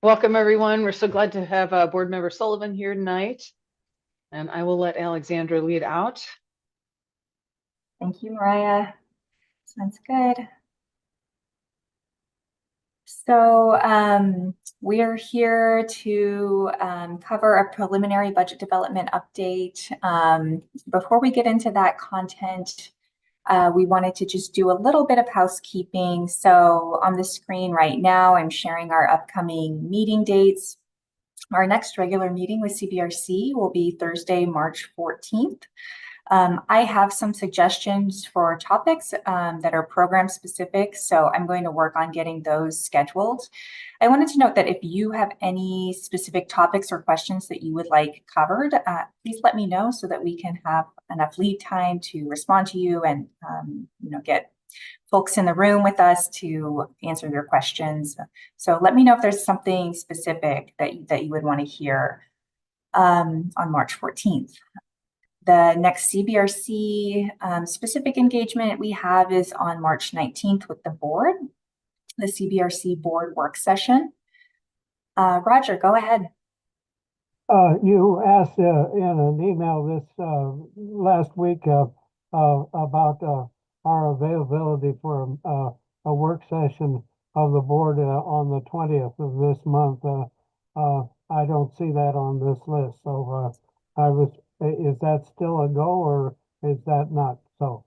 Welcome, everyone. We're so glad to have Board Member Sullivan here tonight, and I will let Alexandra lead out. Thank you, Mariah. Sounds good. So we are here to cover a preliminary budget development update. Before we get into that content, we wanted to just do a little bit of housekeeping. So on the screen right now, I'm sharing our upcoming meeting dates. Our next regular meeting with CBRC will be Thursday, March 14th. I have some suggestions for topics that are program specific, so I'm going to work on getting those scheduled. I wanted to note that if you have any specific topics or questions that you would like covered, please let me know so that we can have enough lead time to respond to you and get folks in the room with us to answer your questions. So let me know if there's something specific that you would want to hear on March 14th. The next CBRC specific engagement we have is on March 19th with the board, the CBRC board work session. Roger, go ahead. You asked in an email this last week about our availability for a work session of the board on the 20th of this month. I don't see that on this list, so is that still a go or is that not so?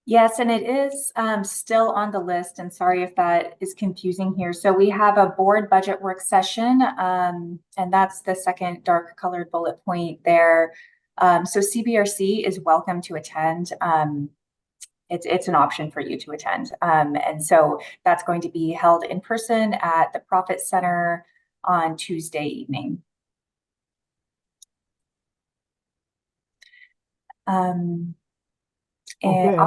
Yes, and it is still on the list, and sorry if that is confusing here. So we have a board budget work session, and that's the second dark colored bullet point there. So CBRC is welcome to attend. It's an option for you to attend. And so that's going to be held in person at the Profit Center on Tuesday evening. And there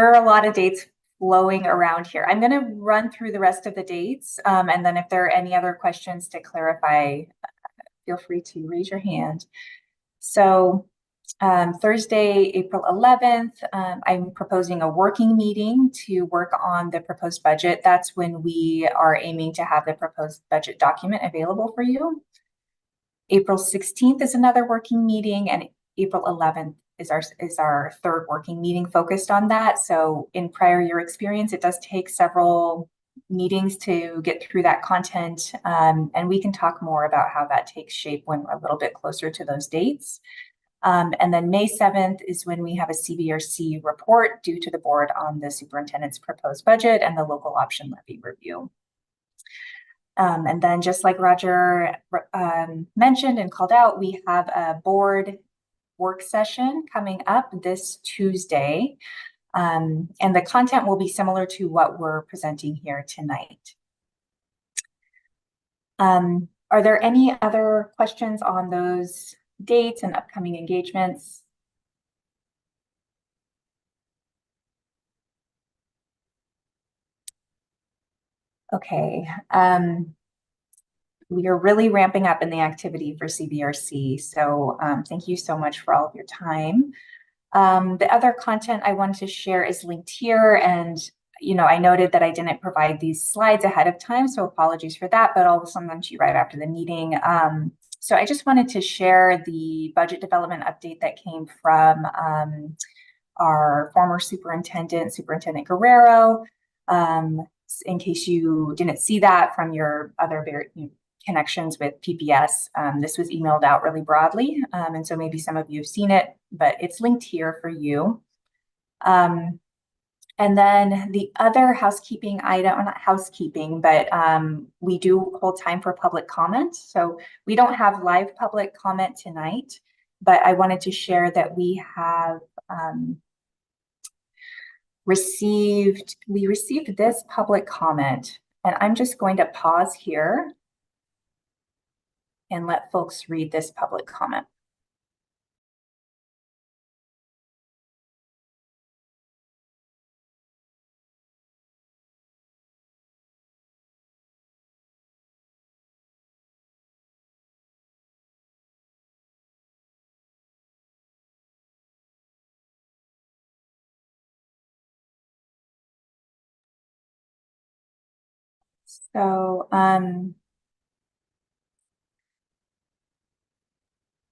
are a lot of dates flowing around here. I'm going to run through the rest of the dates, and then if there are any other questions to clarify, feel free to raise your hand. So Thursday, April 11th, I'm proposing a working meeting to work on the proposed budget. That's when we are aiming to have the proposed budget document available for you. April 16th is another working meeting, and April 11th is our third working meeting focused on that. So in prior year experience, it does take several meetings to get through that content, and we can talk more about how that takes shape when we're a little bit closer to those dates. And then May 7th is when we have a CBRC report due to the board on the superintendent's proposed budget and the local option levy review. And then just like Roger mentioned and called out, we have a board work session coming up this Tuesday. And the content will be similar to what we're presenting here tonight. Are there any other questions on those dates and upcoming engagements? Okay. We are really ramping up in the activity for CBRC. So thank you so much for all of your time. The other content I wanted to share is linked here. And, I noted that I didn't provide these slides ahead of time, so apologies for that, but I'll send them to you right after the meeting. So I just wanted to share the budget development update that came from our former superintendent, Superintendent Guerrero. In case you didn't see that from your other connections with PPS, this was emailed out really broadly. And so maybe some of you have seen it, but it's linked here for you. And then the other housekeeping item, not housekeeping, but we do hold time for public comment. So we don't have live public comment tonight, but I wanted to share that we have received this public comment, and I'm just going to pause here and let folks read this public comment. So,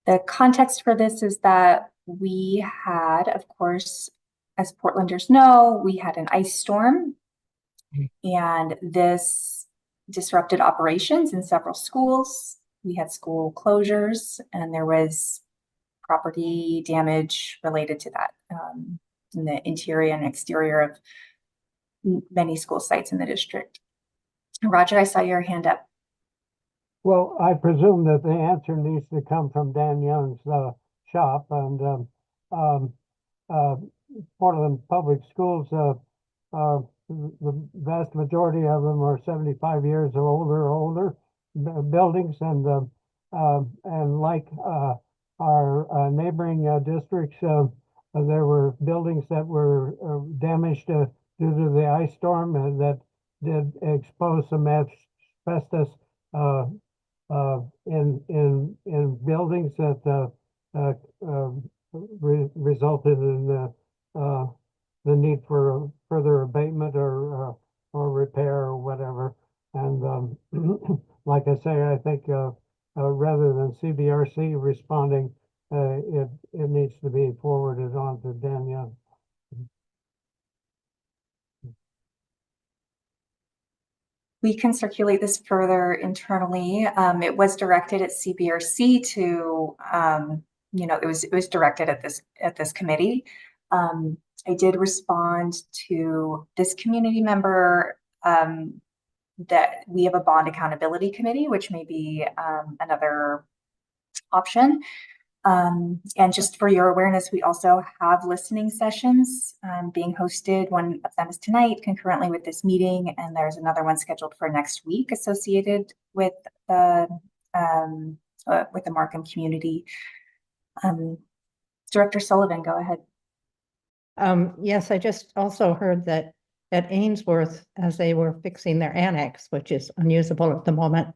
the context for this is that we had, of course, as Portlanders know, we had an ice storm, and this disrupted operations in several schools. We had school closures, and there was property damage related to that in the interior and exterior of many school sites in the district. Roger, I saw your hand up. Well, I presume that the answer needs to come from Dan Young's shop, and um, uh, Portland Public Schools, the vast majority of them are 75 years or older buildings, and like our neighboring districts, there were buildings that were damaged due to the ice storm that did expose some asbestos in buildings that resulted in the need for further abatement or repair or whatever. And like I say, I think rather than CBRC responding, it needs to be forwarded on to Dan Young. We can circulate this further internally. It was directed at CBRC to, it was directed at this committee. I did respond to this community member that we have a bond accountability committee, which may be another option. And just for your awareness, we also have listening sessions being hosted. One of them is tonight, concurrently with this meeting, and there's another one scheduled for next week associated with the Markham community. Director Sullivan, go ahead. Yes, I just also heard that at Ainsworth, as they were fixing their annex, which is unusable at the moment,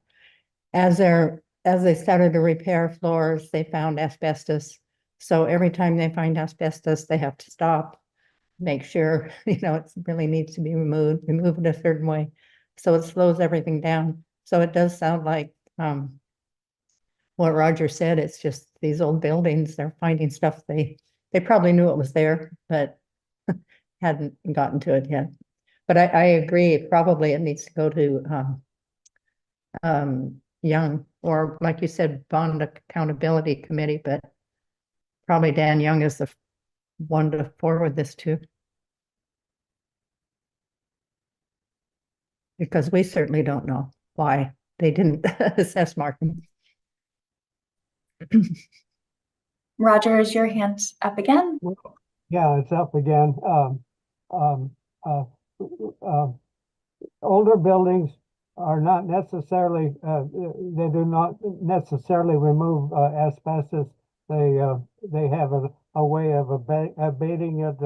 as they started to repair floors, they found asbestos. So every time they find asbestos, they have to stop, make sure, it really needs to be remove it a certain way. So it slows everything down. So it does sound like what Roger said. It's just these old buildings, they're finding stuff they probably knew it was there, but hadn't gotten to it yet. But I agree, probably it needs to go to Young, or like you said, Bond Accountability Committee, but probably Dan Young is the one to forward this to. Because we certainly don't know why they didn't assess Markham. Roger, is your hand up again? Yeah, it's up again. Older buildings are not necessarily, they do not necessarily remove asbestos. They have a way of abating it,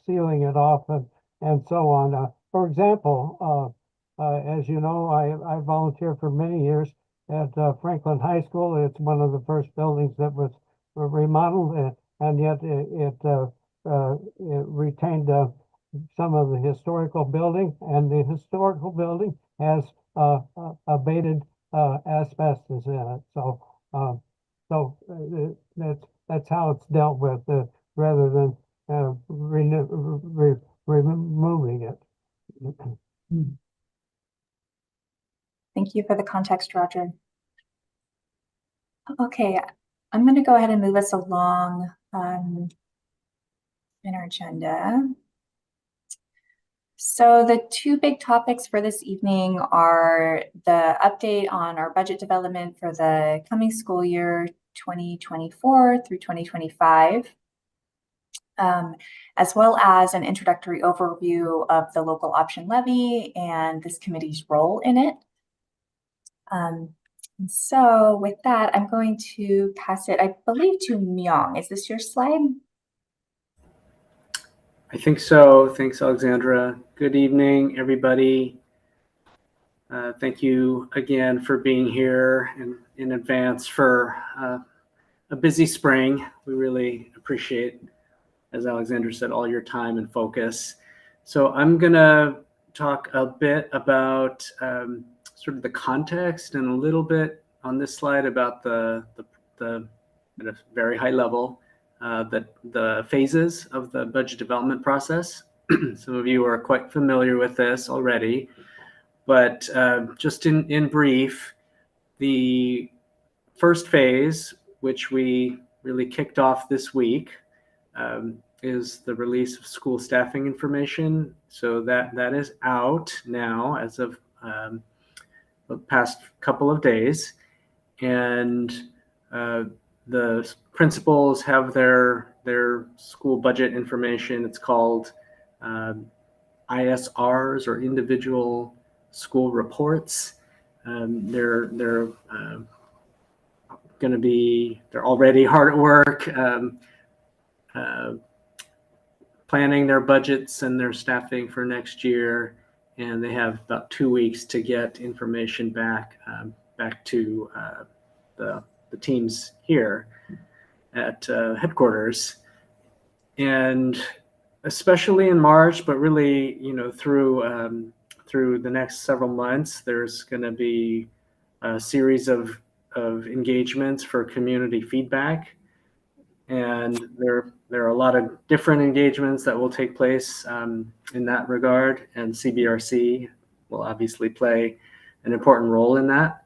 sealing it off, and so on. For example, as you know, I volunteered for many years at Franklin High School. It's one of the first buildings that was remodeled, and yet it retained some of the historical building, and the historical building has abated asbestos in it. So that's how it's dealt with, rather than removing it. Thank you for the context, Roger. Okay, I'm going to go ahead and move us along in our agenda. So the two big topics for this evening are the update on our budget development for the coming school year 2024 through 2025, as well as an introductory overview of the local option levy and this committee's role in it. So with that, I'm going to pass it, I believe, to Myung. Is this your slide? I think so. Thanks, Alexandra. Good evening, everybody. Thank you again for being here and in advance for a busy spring. We really appreciate, as Alexandra said, all your time and focus. So I'm going to talk a bit about sort of the context and a little bit on this slide about the at a very high level, the phases of the budget development process. Some of you are quite familiar with this already, but just in brief, the first phase, which we really kicked off this week, is the release of school staffing information. So that is out now as of the past couple of days, and the principals have their school budget information. It's called ISRs, or individual school reports. They're going to be, they're already hard at work planning their budgets and their staffing for next year, and they have about 2 weeks to get information back to the teams here at headquarters. And especially in March, but really, through the next several months, there's going to be a series of engagements for community feedback. And there are a lot of different engagements that will take place in that regard, and CBRC will obviously play an important role in that.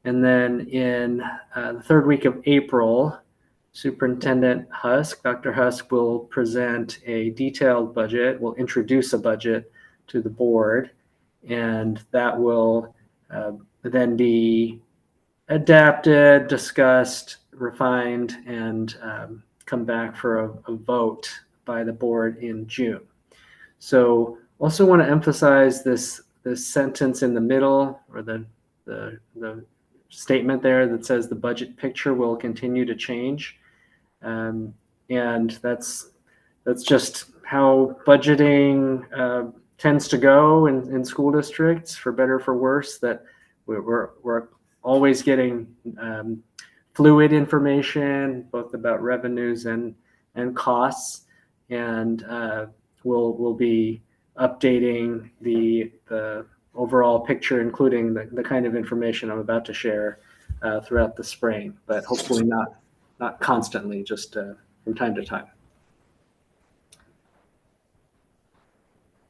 And then in the third week of April, Superintendent Husk, Dr. Husk, will present a detailed budget, will introduce a budget to the board, and that will then be adapted, discussed, refined, and come back for a vote by the board in June. So also want to emphasize this sentence in the middle, or the statement there that says the budget picture will continue to change. And that's just how budgeting tends to go in school districts, for better or for worse, that we're always getting fluid information, both about revenues and costs, and we'll be updating the overall picture, including the kind of information I'm about to share throughout the spring, but hopefully not constantly, just from time to time.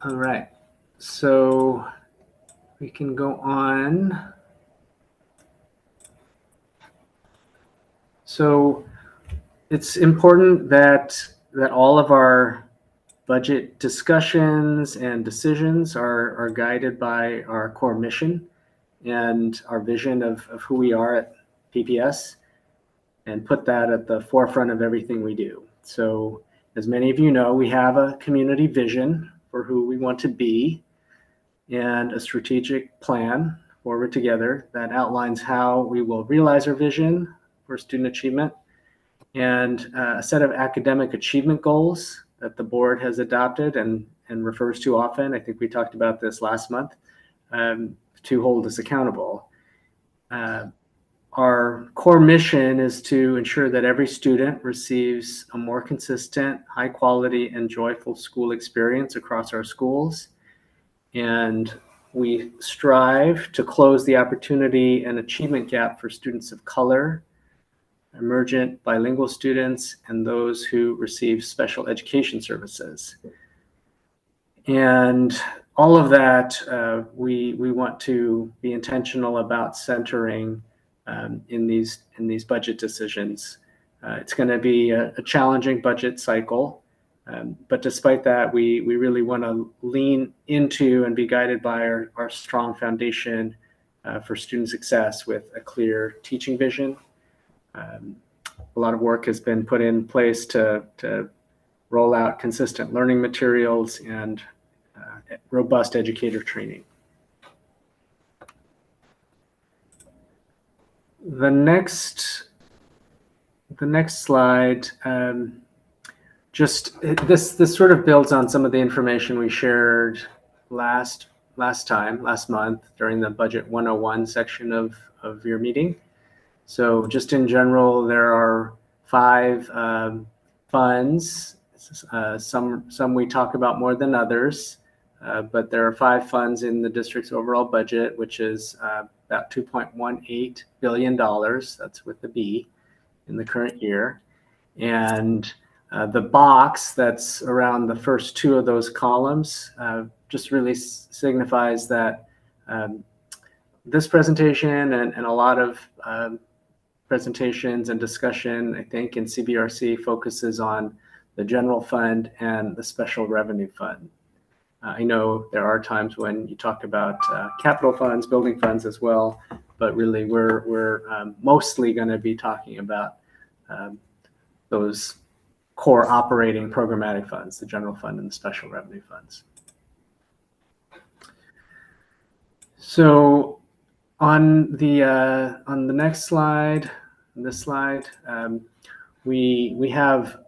All right, so we can go on. So it's important that all of our budget discussions and decisions are guided by our core mission and our vision of who we are at PPS, and put that at the forefront of everything we do. So as many of you know, we have a community vision for who we want to be, and a strategic plan forward together that outlines how we will realize our vision for student achievement, and a set of academic achievement goals that the board has adopted and refers to often. I think we talked about this last month, to hold us accountable. Our core mission is to ensure that every student receives a more consistent, high quality, and joyful school experience across our schools. And we strive to close the opportunity and achievement gap for students of color, emergent bilingual students, and those who receive special education services. And all of that, we want to be intentional about centering in these budget decisions. It's going to be a challenging budget cycle, but despite that, we really want to lean into and be guided by our strong foundation for student success, with a clear teaching vision. A lot of work has been put in place to roll out consistent learning materials and robust educator training. The next slide, just this sort of builds on some of the information we shared last month during the Budget 101 section of your meeting. So just in general, there are 5 funds. Some we talk about more than others. but there are 5 funds in the district's overall budget, which is about $2.18 billion. That's with the B in the current year. And the box that's around the first 2 of those columns just really signifies that this presentation and a lot of presentations and discussion, I think, in CBRC focuses on the general fund and the special revenue fund. I know there are times when you talk about capital funds, building funds as well, but really we're mostly going to be talking about those core operating programmatic funds, the general fund and the special revenue funds. So on the next slide, this slide, we have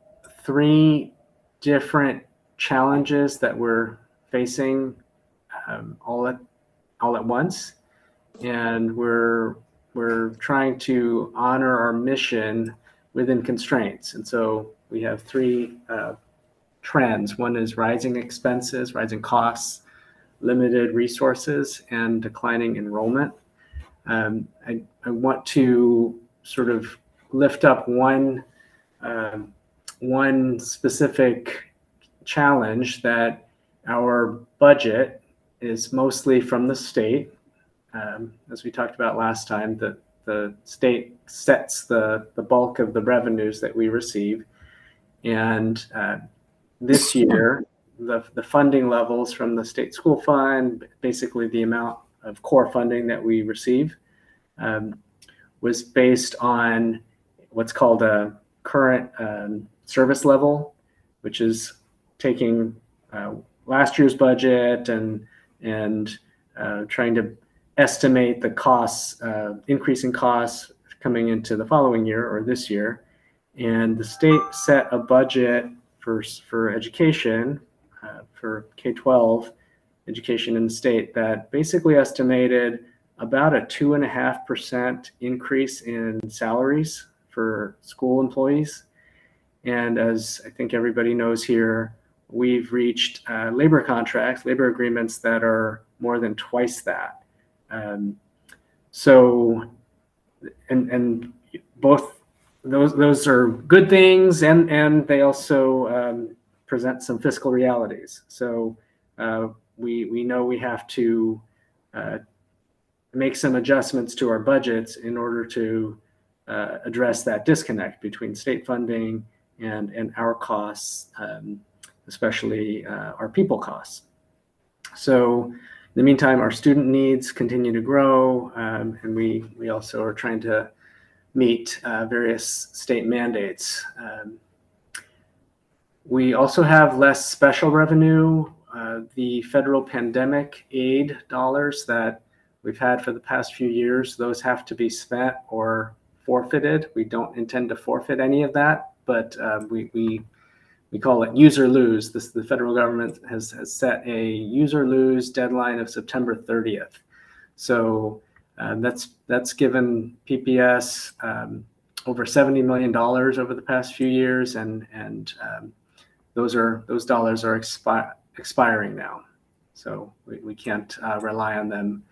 3 different challenges that we're facing all at once, and we're trying to honor our mission within constraints. And so we have 3 trends. One is rising expenses, rising costs, limited resources, and declining enrollment. I want to sort of lift up one specific challenge, that our budget is mostly from the state. As we talked about last time, the state sets the bulk of the revenues that we receive. And this year, the funding levels from the state school fund, basically the amount of core funding that we receive, was based on what's called a current service level, which is taking last year's budget and trying to estimate the costs, increasing costs coming into the following year or this year. And the state set a budget for education, for K-12 education in the state, that basically estimated about a 2.5% increase in salaries for school employees. And as I think everybody knows here, we've reached labor contracts, labor agreements that are more than twice that. So both those are good things, and they also present some fiscal realities. So we know we have to make some adjustments to our budgets in order to address that disconnect between state funding and our costs, especially our people costs. So in the meantime, our student needs continue to grow, and we also are trying to meet various state mandates. We also have less special revenue. The federal pandemic aid dollars that we've had for the past few years, those have to be spent or forfeited. We don't intend to forfeit any of that, but we call it use or lose. The federal government has set a use or lose deadline of September 30th. So that's given PPS over $70 million over the past few years, and those dollars are expiring now. So we can't rely on them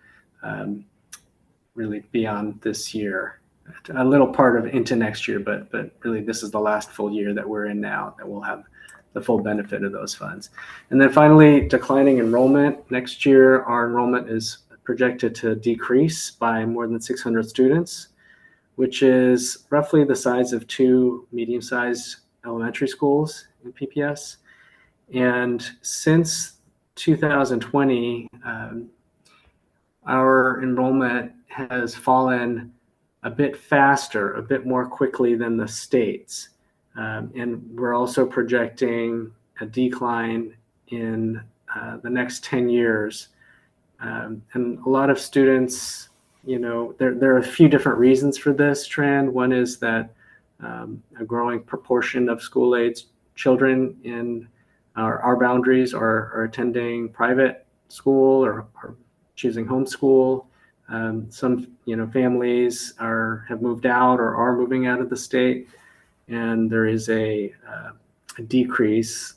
really beyond this year. A little part of into next year, but really this is the last full year that we're in now that we'll have the full benefit of those funds. And then finally, declining enrollment. Next year, our enrollment is projected to decrease by more than 600 students, which is roughly the size of 2 medium-sized elementary schools in PPS. And since 2020, our enrollment has fallen a bit faster, a bit more quickly than the state's. And we're also projecting a decline in the next 10 years. And a lot of students, there are a few different reasons for this trend. One is that a growing proportion of school-age children in our boundaries are attending private school or choosing homeschool. Some families have moved out or are moving out of the state, and there is a decrease,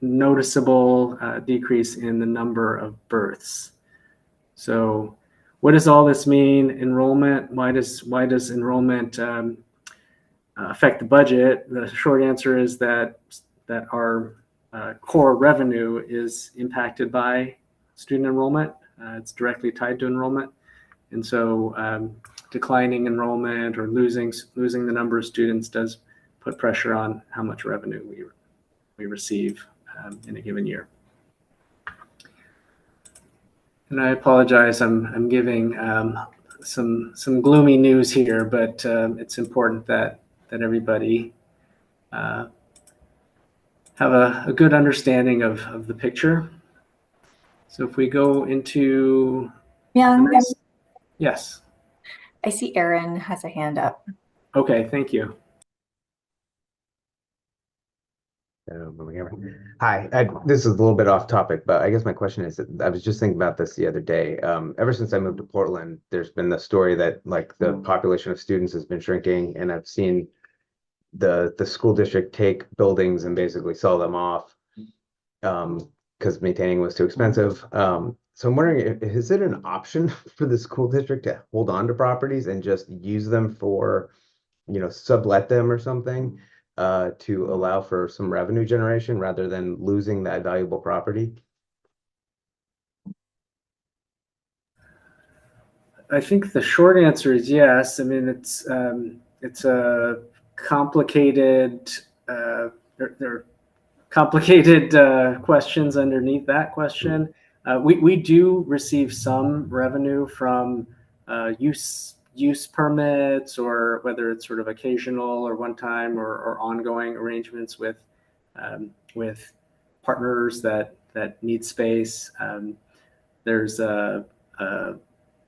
noticeable decrease in the number of births. So what does all this mean? Enrollment, why does enrollment affect the budget? The short answer is that our core revenue is impacted by student enrollment. It's directly tied to enrollment. And so declining enrollment or losing the number of students does put pressure on how much revenue we receive in a given year. And I apologize, I'm giving some gloomy news here, but it's important that everybody have a good understanding of the picture. So if we go into yes. I see Aaron has a hand up. Okay, thank you. Hi, this is a little bit off topic, but I guess my question is, I was just thinking about this the other day. Ever since I moved to Portland, there's been the story that like the population of students has been shrinking, and I've seen the school district take buildings and basically sell them off because maintaining was too expensive. So I'm wondering, is it an option for the school district to hold on to properties and just use them for, sublet them or something? To allow for some revenue generation rather than losing that valuable property? I think the short answer is yes. I mean, it's a complicated. There are complicated questions underneath that question. We do receive some revenue from use permits, or whether it's sort of occasional or one time or ongoing arrangements with partners that need space. There's an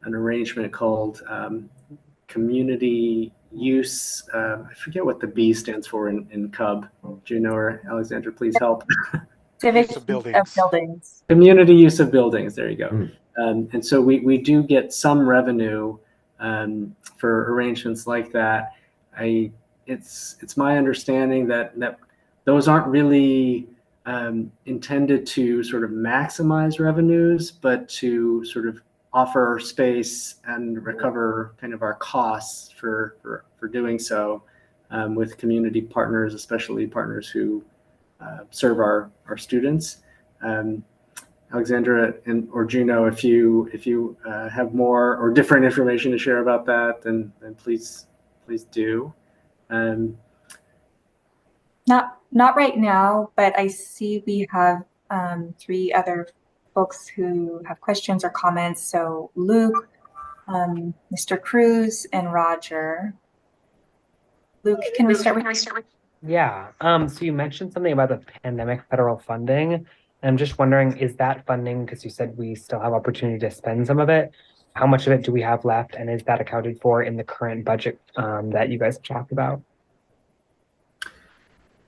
arrangement called community use. I forget what the B stands for in CUB. Juno or Alexandra, please help. Civic Use of buildings. buildings. Community use of buildings. There you go. Mm. And so we do get some revenue for arrangements like that. It's my understanding that those aren't really intended to sort of maximize revenues, but to sort of offer space and recover kind of our costs for doing so with community partners, especially partners who serve our students. Alexandra or Juno, if you have more or different information to share about that, then please do. Not right now, but I see we have 3 other folks who have questions or comments. So Luke, Mr. Cruz, and Roger. Luke, can we start with? Yeah. So you mentioned something about the pandemic federal funding. I'm just wondering, is that funding, because you said we still have opportunity to spend some of it, how much of it do we have left? And is that accounted for in the current budget that you guys have talked about?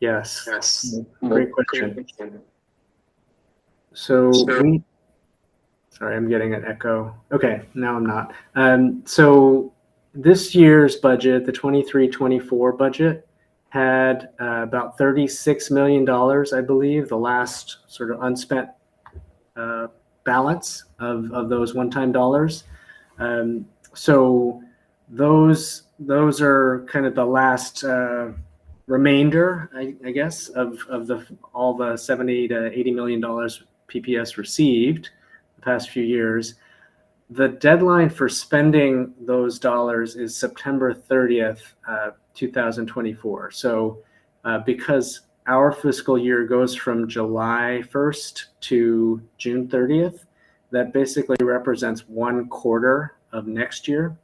Yes. Great question. So sorry, I'm getting an echo. Okay, now I'm not. So this year's budget, the 23-24 budget, had about $36 million, I believe, the last sort of unspent balance of those one-time dollars. So those are kind of the last remainder, I guess, of all the $70 to $80 million PPS received the past few years. The deadline for spending those dollars is September 30th, 2024. So because our fiscal year goes from July 1st to June 30th, that basically represents 1 quarter of next year.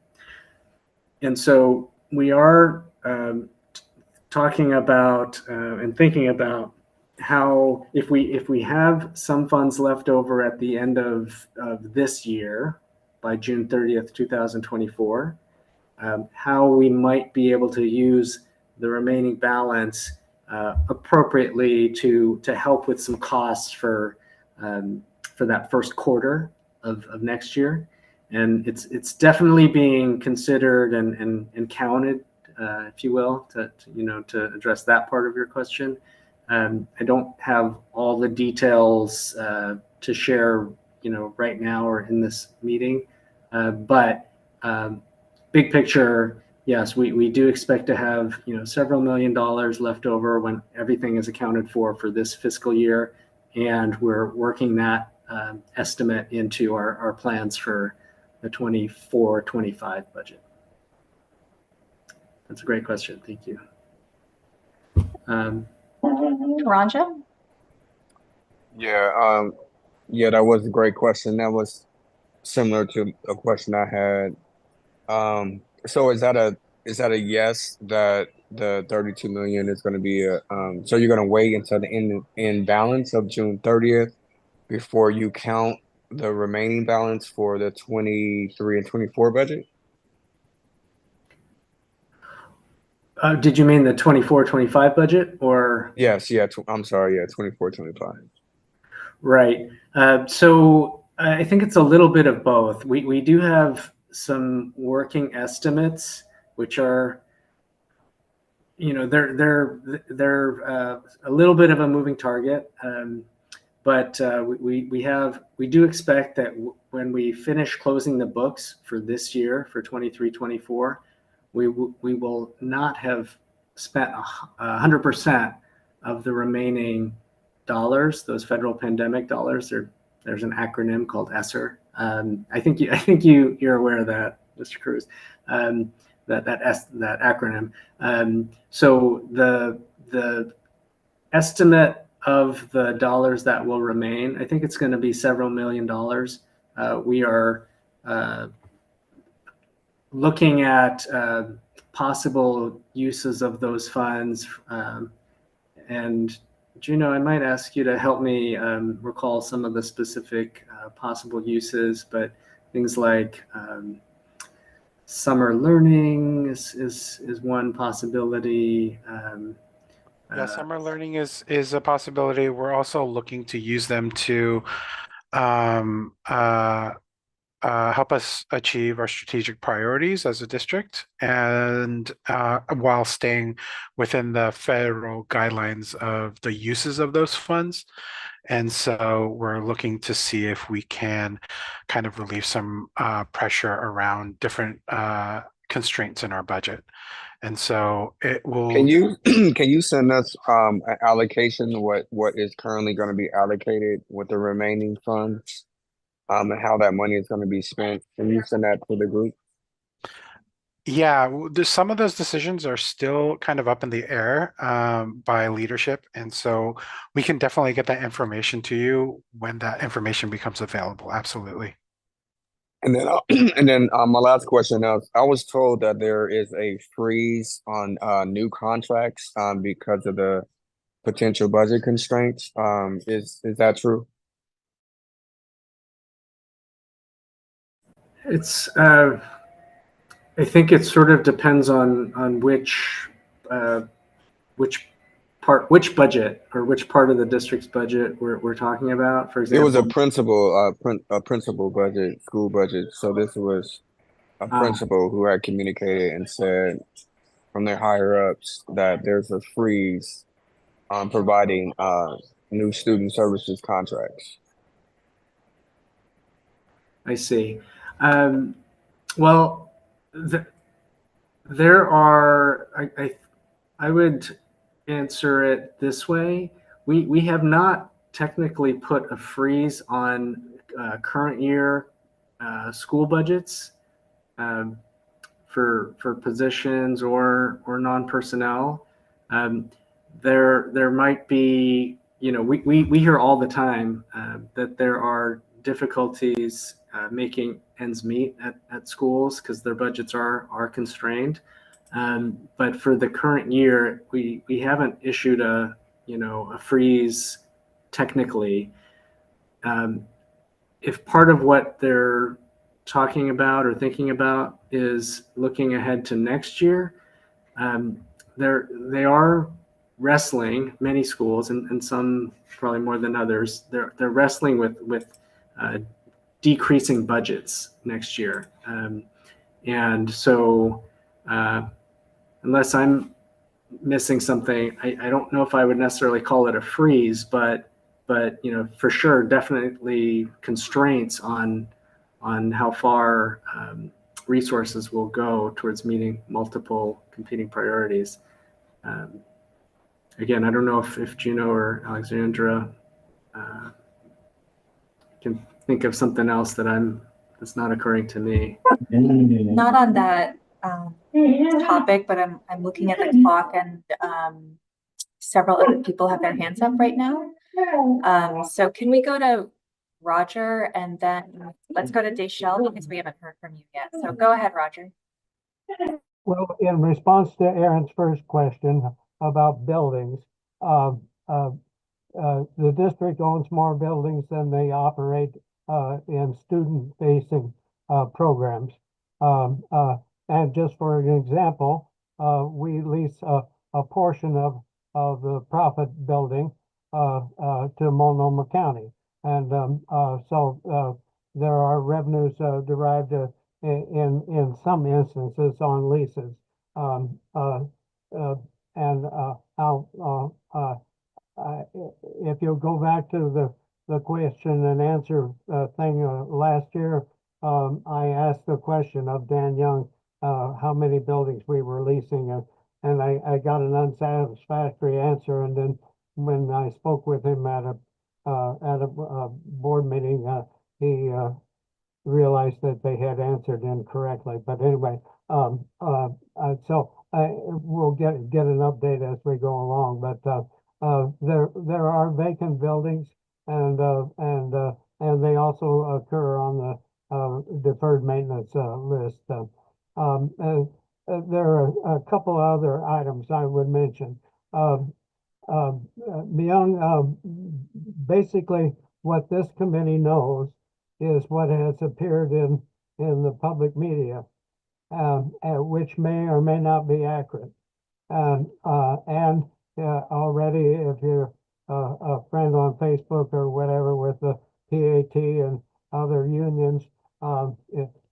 And so we are talking about and thinking about how if we have some funds left over at the end of this year by June 30th, 2024, how we might be able to use the remaining balance appropriately to help with some costs for that first quarter of next year. And it's definitely being considered and counted, if you will, to address that part of your question. I don't have all the details to share, right now or in this meeting, but big picture, yes, we do expect to have, several $1,000,000 left over when everything is accounted for this fiscal year, and we're working that estimate into our plans for the 24-25 budget. That's a great question. Thank you. Ranja? Yeah, that was a great question. That was similar to a question I had. So is that a yes that the 32 million is going to be so you're going to wait until the end balance of June 30th before you count the remaining balance for the 23 and 24 budget? Did you mean the 24-25 budget or? Yes, yeah, I'm sorry, yeah, 24, 25. Right. So I think it's a little bit of both. We do have some working estimates, which are, they're a little bit of a moving target. But we do expect that when we finish closing the books for this year for 23-24, we will not have spent 100% of the remaining dollars, those federal pandemic dollars. There's an acronym called ESSER. I think you're aware of that, Mr. Cruz. That acronym. So the estimate of the dollars that will remain, I think it's going to be several $1,000,000. We are looking at possible uses of those funds. And Juno, I might ask you to help me recall some of the specific possible uses, but things like summer learning is one possibility. Yeah, summer learning is a possibility. We're also looking to use them to um, uh, help us achieve our strategic priorities as a district, and while staying within the federal guidelines of the uses of those funds. And so we're looking to see if we can kind of relieve some pressure around different constraints in our budget. And so it will. Can you can you send us an allocation what is currently going to be allocated with the remaining funds, and how that money is going to be spent? Can you send that to the group? Yeah, some of those decisions are still kind of up in the air by leadership. And so we can definitely get that information to you when that information becomes available. Absolutely. And then, my last question is, I was told that there is a freeze on new contracts because of the potential budget constraints. Is that true? It's I think it sort of depends on which which budget or which part of the district's budget we're talking about. For It example, was a principal budget, school budget. So this was a principal who had communicated and said from their higher ups that there's a freeze on providing new student services contracts. I see. Well, there are. I would answer it this way. We have not technically put a freeze on current year school budgets for positions or non-personnel. There might be, we hear all the time that there are difficulties making ends meet at schools because their budgets are constrained. But for the current year, we haven't issued a freeze technically. If part of what they're talking about or thinking about is looking ahead to next year, they are wrestling, many schools and some probably more than others, they're wrestling with decreasing budgets next year. And so unless I'm missing something. I don't know if I would necessarily call it a freeze, but for sure, definitely constraints on how far resources will go towards meeting multiple competing priorities. Again, I don't know if Juno or Alexandra can think of something else that's not occurring to me. Not on that topic, but I'm looking at the clock and several other people have their hands up right now. So can we go to Roger and then let's go to Deshelle because we haven't heard from you yet. So go ahead, Roger. Well, in response to Aaron's first question about buildings, the district owns more buildings than they operate in student-facing programs. And just for an example, we lease a portion of the Profit Building to Multnomah County. And so there are revenues derived in some instances on leases. If you go back to the question and answer thing last year, I asked the question of Dan Young how many buildings we were leasing, and I got an unsatisfactory answer. And then when I spoke with him at a board meeting, he realized that they had answered incorrectly. But anyway, so we'll get an update as we go along. But there are vacant buildings, and they also occur on the deferred maintenance list. There are a couple other items I would mention. Myung, basically, what this committee knows is what has appeared in the public media, which may or may not be accurate. And already, if you're a friend on Facebook or whatever with the PAT and other unions,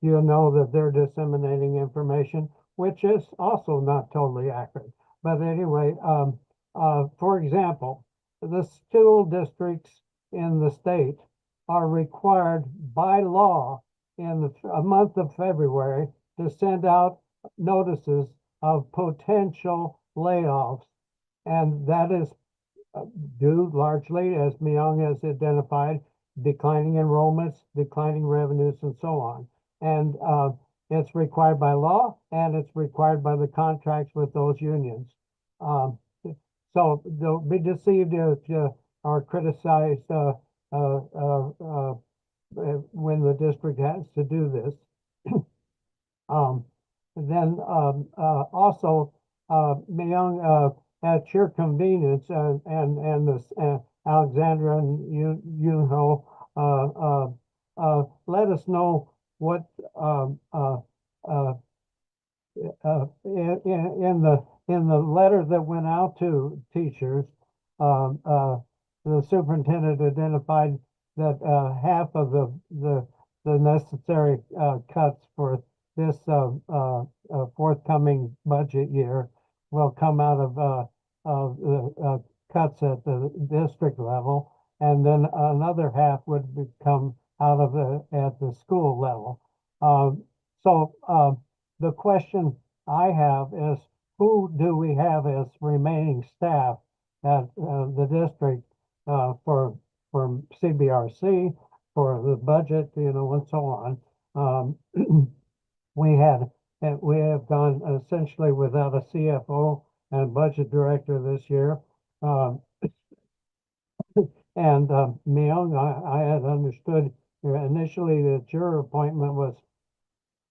you know that they're disseminating information, which is also not totally accurate. But anyway, for example, the school districts in the state are required by law in the month of February to send out notices of potential layoffs. And that is due largely, as Myung has identified, declining enrollments, declining revenues, and so on. And it's required by law, and it's required by the contracts with those unions. So don't be deceived if you are criticized when the district has to do this. Then also, Myung, at your convenience, and this Alexandra and you know, let us know what in the letter that went out to teachers, the superintendent identified that half of the necessary cuts for this forthcoming budget year will come out of the cuts at the district level, and then another half would come out of at the school level. So the question I have is, who do we have as remaining staff at the district for CBRC, for the budget, you know, and so on? We have gone essentially without a CFO and budget director this year. And Myung, I had understood initially that your appointment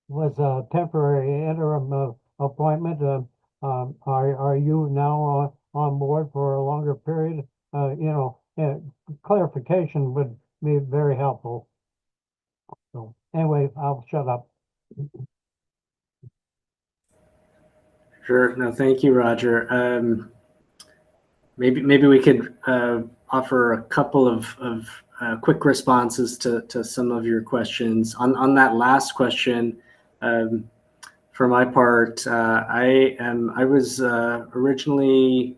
was a temporary interim appointment. Are you now on board for a longer period? You know, clarification would be very helpful. So anyway, I'll shut up. Sure. No, thank you, Roger. Maybe we could offer a couple of quick responses to some of your questions. On that last question, for my part, I was originally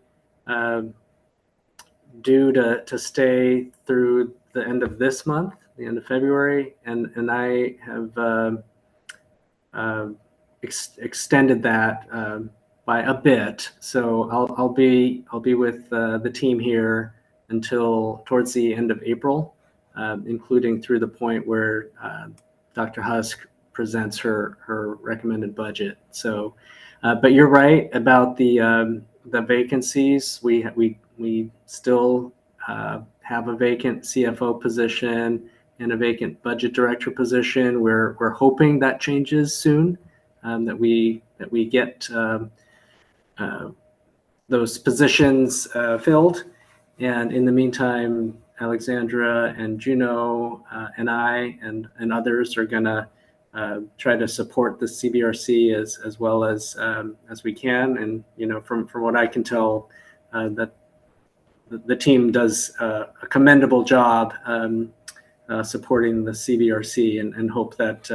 due to stay through the end of this month, the end of February, and I have extended that by a bit. So I'll be with the team here until towards the end of April, including through the point where Dr. Husk presents her recommended budget. So, but you're right about the vacancies. We still have a vacant CFO position and a vacant budget director position. We're hoping that changes soon, that we get those positions filled. And in the meantime, Alexandra and Juno and I and others are going to try to support the CBRC as well as we can. And from what I can tell, that the team does a commendable job supporting the CBRC, and hope that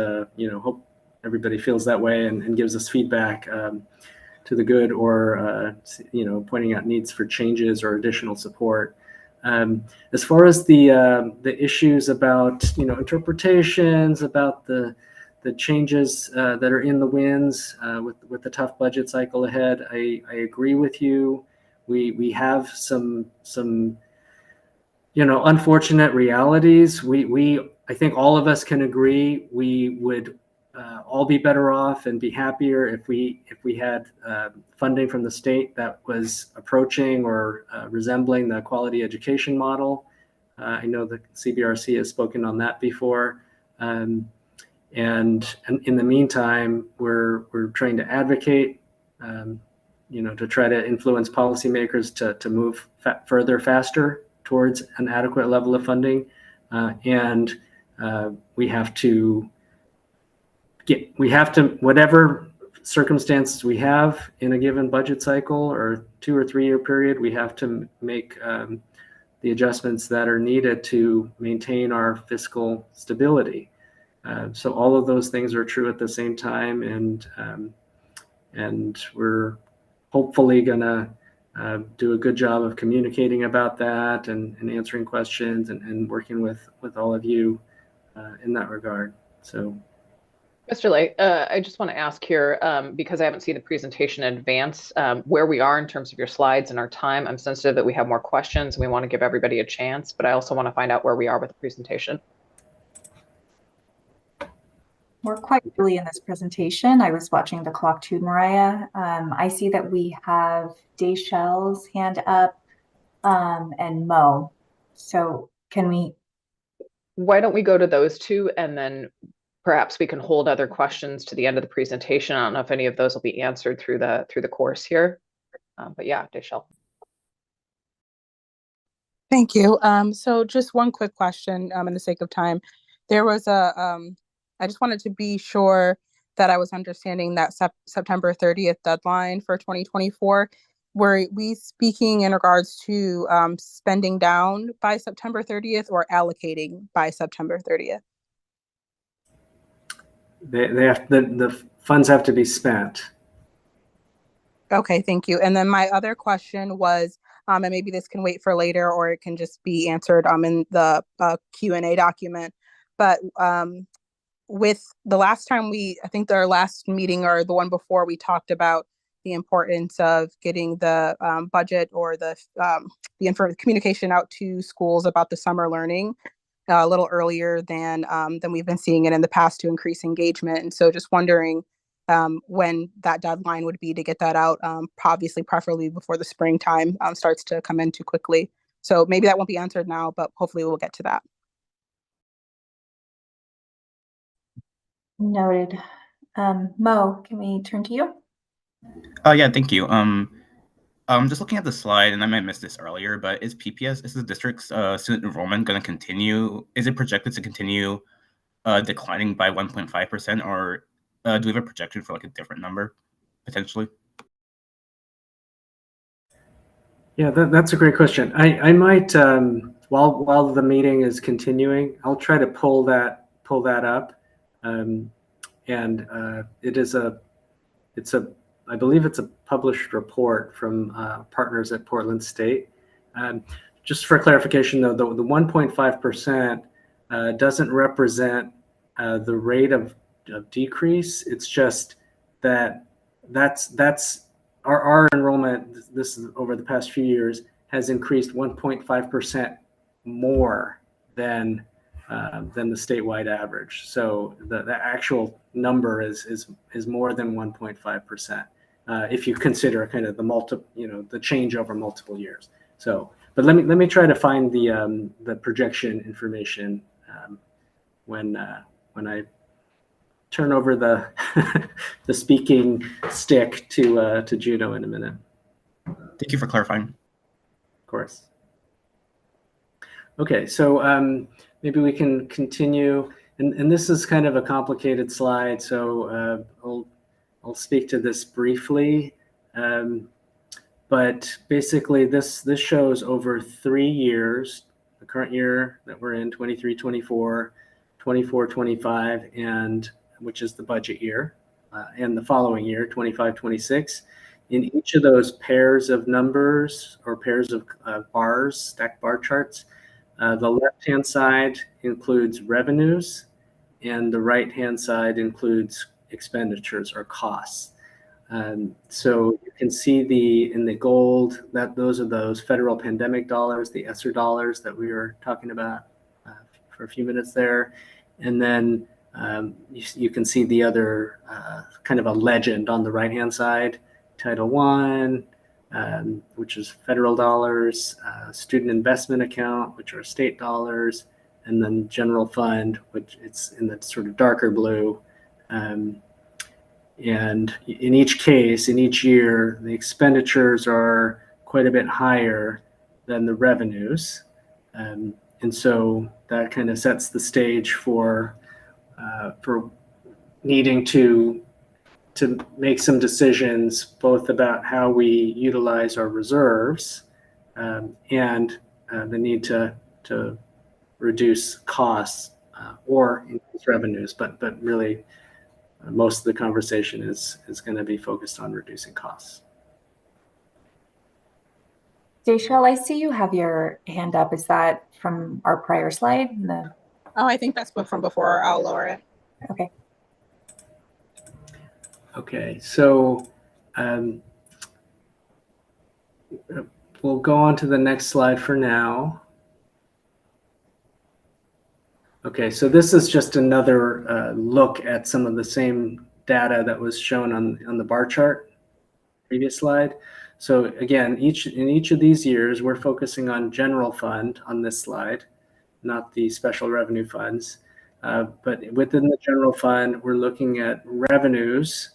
hope everybody feels that way and gives us feedback to the good, or pointing out needs for changes or additional support. As far as the issues about interpretations about the changes that are in the winds with the tough budget cycle ahead, I agree with you. We have some unfortunate realities. I think all of us can agree we would all be better off and be happier if we had funding from the state that was approaching or resembling the quality education model. I know the CBRC has spoken on that before. And in the meantime, we're trying to advocate, to try to influence policymakers to move further, faster towards an adequate level of funding. And we have to whatever circumstances we have in a given budget cycle or 2 or 3 year period, we have to make the adjustments that are needed to maintain our fiscal stability. So all of those things are true at the same time, and we're hopefully gonna do a good job of communicating about that and answering questions and working with all of you in that regard. So, Mr. Lay, I just want to ask here, because I haven't seen the presentation in advance, where we are in terms of your slides and our time. I'm sensitive that we have more questions and we want to give everybody a chance, but I also want to find out where we are with the presentation. We're quite early in this presentation. I was watching the clock too, Mariah. I see that we have Dayshell's hand up and Mo. So can we? Why don't we go to those two, and then perhaps we can hold other questions to the end of the presentation. I don't know if any of those will be answered through the course here, but yeah, Dayshell. Thank you. So just one quick question, in the sake of time. There was I just wanted to be sure that I was understanding that September 30th deadline for 2024. Were we speaking in regards to spending down by September 30th or allocating by September 30th? they have the funds have to be spent. Okay, thank you. And then my other question was, and maybe this can wait for later, or it can just be answered in the Q&A document. But with the last time I think our last meeting or the one before, we talked about the importance of getting the budget or the communication out to schools about the summer learning a little earlier than we've been seeing it in the past to increase engagement. And so just wondering when that deadline would be to get that out, obviously preferably before the springtime starts to come in too quickly. So maybe that won't be answered now, but hopefully we'll get to that. Noted. Mo, can we turn to you? Yeah, thank you. Just looking at the slide, and I might have missed this earlier, but is the district's student enrollment going to continue? Is it projected to continue declining by 1.5%, or do we have a projection for like a different number potentially? Yeah, that's a great question. I might while the meeting is continuing, I'll try to pull that up, and it is I believe it's a published report from partners at Portland State. Just for clarification, though, the 1.5% doesn't represent the rate of decrease. It's just that's our enrollment. This is over the past few years has increased 1.5% more than the statewide average. So the actual number is more than 1.5%. If you consider kind of the change over multiple years. So, but let me try to find the projection information when I turn over the the speaking stick to Juno in a minute. Thank you for clarifying. Of course. Okay, so maybe we can continue, and this is kind of a complicated slide, so I'll speak to this briefly. But basically, this shows over 3 years, the current year that we're in, 23-24, 24-25, and which is the budget year, and the following year, 25-26. In each of those pairs of numbers or pairs of bars, stacked bar charts, the left-hand side includes revenues, and the right-hand side includes expenditures or costs. So you can see in the gold that those are those federal pandemic dollars, the ESSER dollars that we were talking about for a few minutes there. And then you can see the other kind of a legend on the right-hand side, Title I, which is federal dollars, student investment account, which are state dollars, and then general fund, which it's in the sort of darker blue. And in each case, in each year, the expenditures are quite a bit higher than the revenues. And so that kind of sets the stage for needing to make some decisions both about how we utilize our reserves and the need to reduce costs or increase revenues, but really most of the conversation is going to be focused on reducing costs. Dayshell, I see you have your hand up. Is that from our prior slide? Oh, I think that's from before. I'll lower it. Okay. Okay, so we'll go on to the next slide for now. Okay, so this is just another look at some of the same data that was shown on the bar chart, previous slide. So again, in each of these years, we're focusing on general fund on this slide, not the special revenue funds. But within the general fund, we're looking at revenues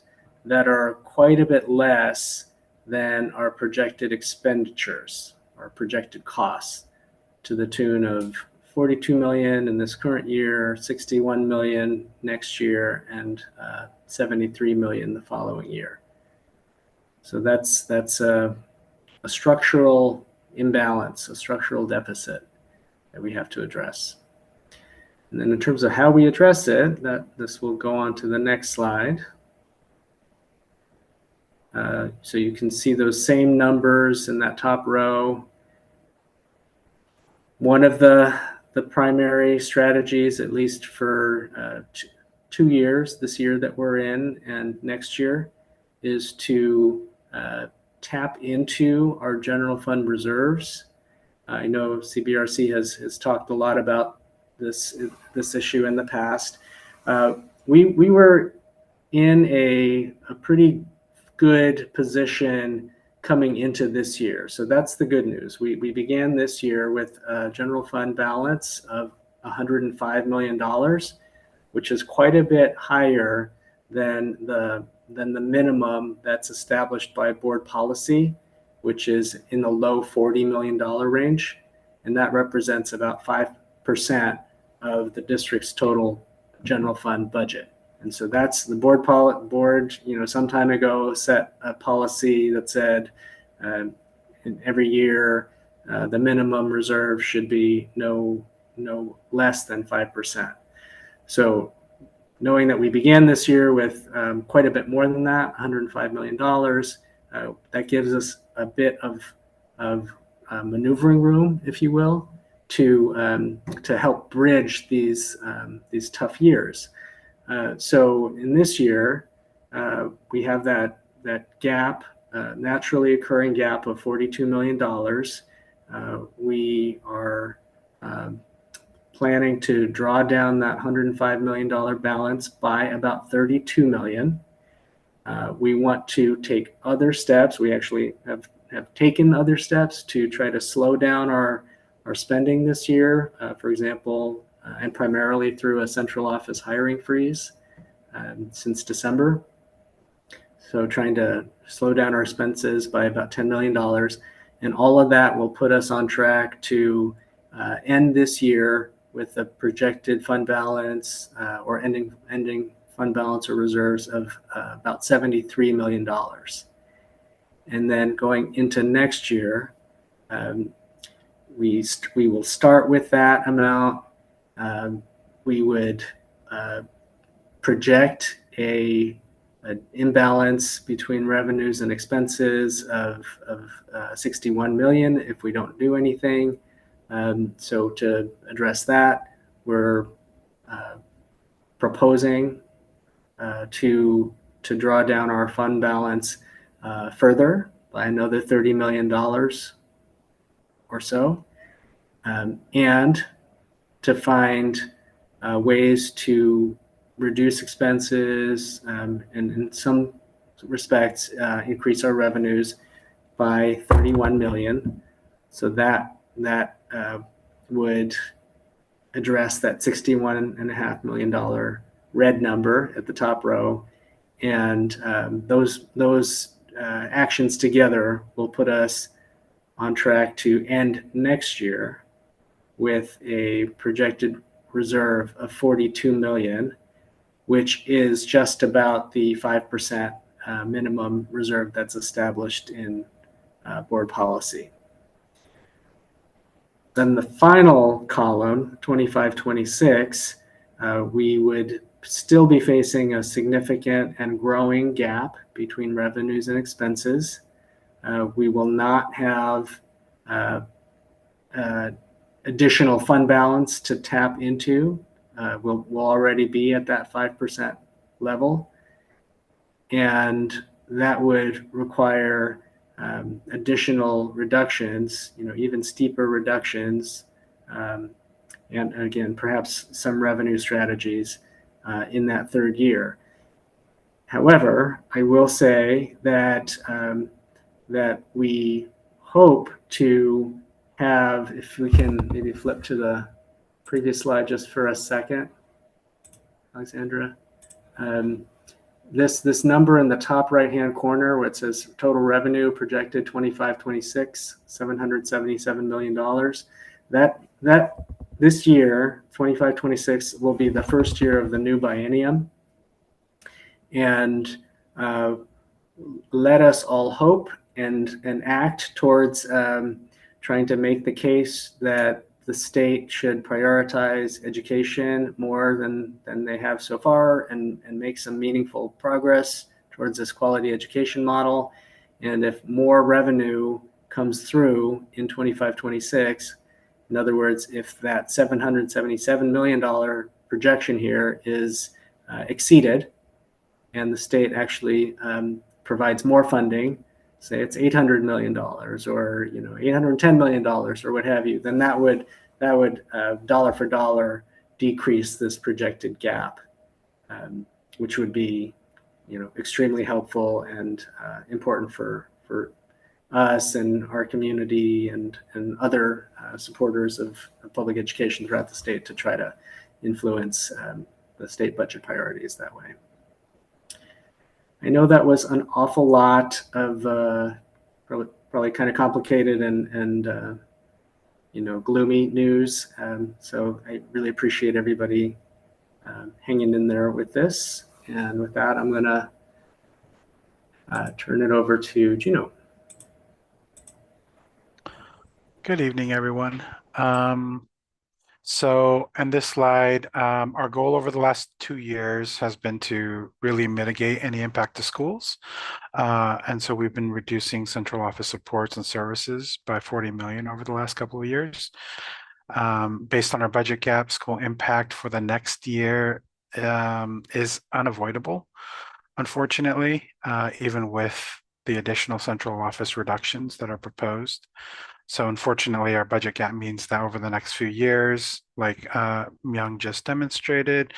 that are quite a bit less than our projected expenditures, our projected costs, to the tune of 42 million in this current year, 61 million next year, and 73 million the following year. So that's a structural imbalance, a structural deficit that we have to address. And then in terms of how we address it, this will go on to the next slide. So you can see those same numbers in that top row. One of the primary strategies, at least for 2 years, this year that we're in and next year, is to tap into our general fund reserves. I know CBRC has talked a lot about this issue in the past. We were in a pretty good position coming into this year. So that's the good news. We began this year with a general fund balance of $105 million, which is quite a bit higher than the minimum that's established by board policy, which is in the low $40 million range. And that represents about 5% of the district's total general fund budget. And so that's the board, some time ago set a policy that said every year the minimum reserve should be no less than 5%. So knowing that we began this year with quite a bit more than that, $105 million, that gives us a bit of maneuvering room, if you will, to help bridge these tough years. So in this year, we have that gap, naturally occurring gap of $42 million. We are planning to draw down that $105 million balance by about $32 million. We want to take other steps. We actually have taken other steps to try to slow down our spending this year, for example, and primarily through a central office hiring freeze since December. So trying to slow down our expenses by about $10 million. And all of that will put us on track to end this year with a projected fund balance or ending fund balance or reserves of about $73 million. And then going into next year, we will start with that amount. We would project an imbalance between revenues and expenses of 61 million if we don't do anything. So to address that, we're proposing to draw down our fund balance further by another $30 million or so, and to find ways to reduce expenses and in some respects increase our revenues by 31 million. So that would address that $61.5 million red number at the top row, and those actions together will put us on track to end next year with a projected reserve of 42 million, which is just about the 5% minimum reserve that's established in board policy. Then the final column, 25-26, we would still be facing a significant and growing gap between revenues and expenses. We will not have additional fund balance to tap into. We'll already be at that 5% level, and that would require additional reductions, even steeper reductions, and again, perhaps some revenue strategies in that third year. However, I will say that that we hope to have, if we can maybe flip to the previous slide just for a second, Alexandra. This number in the top right-hand corner where it says total revenue projected 25-26, $777 million. That this year, 25-26, will be the first year of the new biennium. And let us all hope and act towards trying to make the case that the state should prioritize education more than they have so far and make some meaningful progress towards this quality education model. And if more revenue comes through in 25-26, in other words, if that $777 million projection here is exceeded and the state actually provides more funding, say it's $800 million or $810 million or what have you, then that would dollar for dollar decrease this projected gap, which would be extremely helpful and important for us and our community and other supporters of public education throughout the state to try to influence the state budget priorities that way. I know that was an awful lot of probably kind of complicated and gloomy news. So I really appreciate everybody hanging in there with this. And with that, I'm going to turn it over to Gino. Good evening, everyone. So in this slide, our goal over the last 2 years has been to really mitigate any impact to schools. And so we've been reducing central office supports and services by 40 million over the last couple of years. Based on our budget gap, school impact for the next year is unavoidable, unfortunately, even with the additional central office reductions that are proposed. So unfortunately, our budget gap means that over the next few years, like Myung just demonstrated,